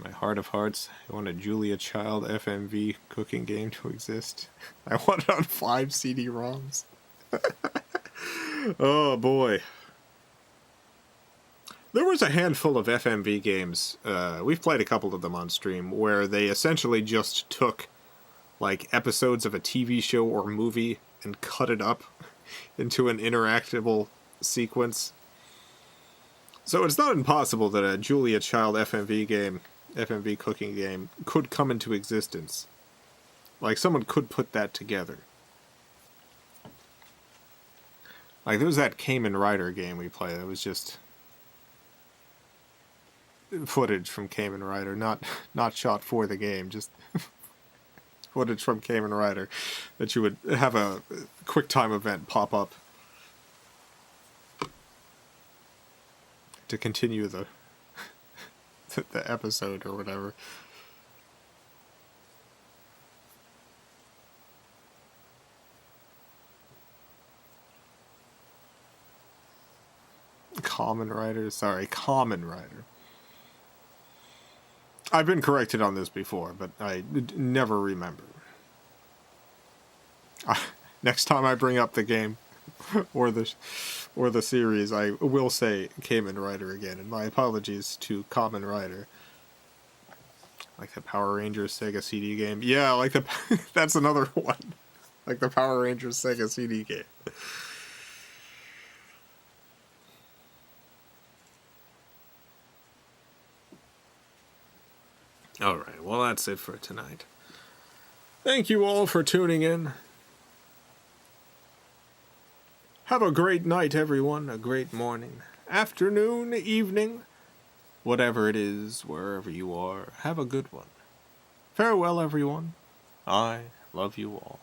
My heart of hearts, I want a Julia Child FMV cooking game to exist. I want it on 5 CD-ROMs. Oh boy. There was a handful of FMV games, we've played a couple of them on stream, where they essentially just took, like, episodes of a TV show or movie and cut it up into an interactable sequence. So it's not impossible that a Julia Child FMV cooking game could come into existence. Like, someone could put that together. Like, there was that Kamen Rider game we played that was just footage from Kamen Rider, not shot for the game, just footage from Kamen Rider that you would have a QuickTime event pop up to continue the episode or whatever. Kamen Rider. I've been corrected on this before, but I never remember. Next time I bring up the game or the series, I will say Kamen Rider again, and my apologies to Kamen Rider. Like the Power Rangers Sega CD game. Yeah, like that's another one. Like the Power Rangers Sega CD game. Alright, well that's it for tonight. Thank you all for tuning in. Have a great night, everyone. A great morning, afternoon, evening, whatever it is, wherever you are. Have a good one. Farewell, everyone. I love you all.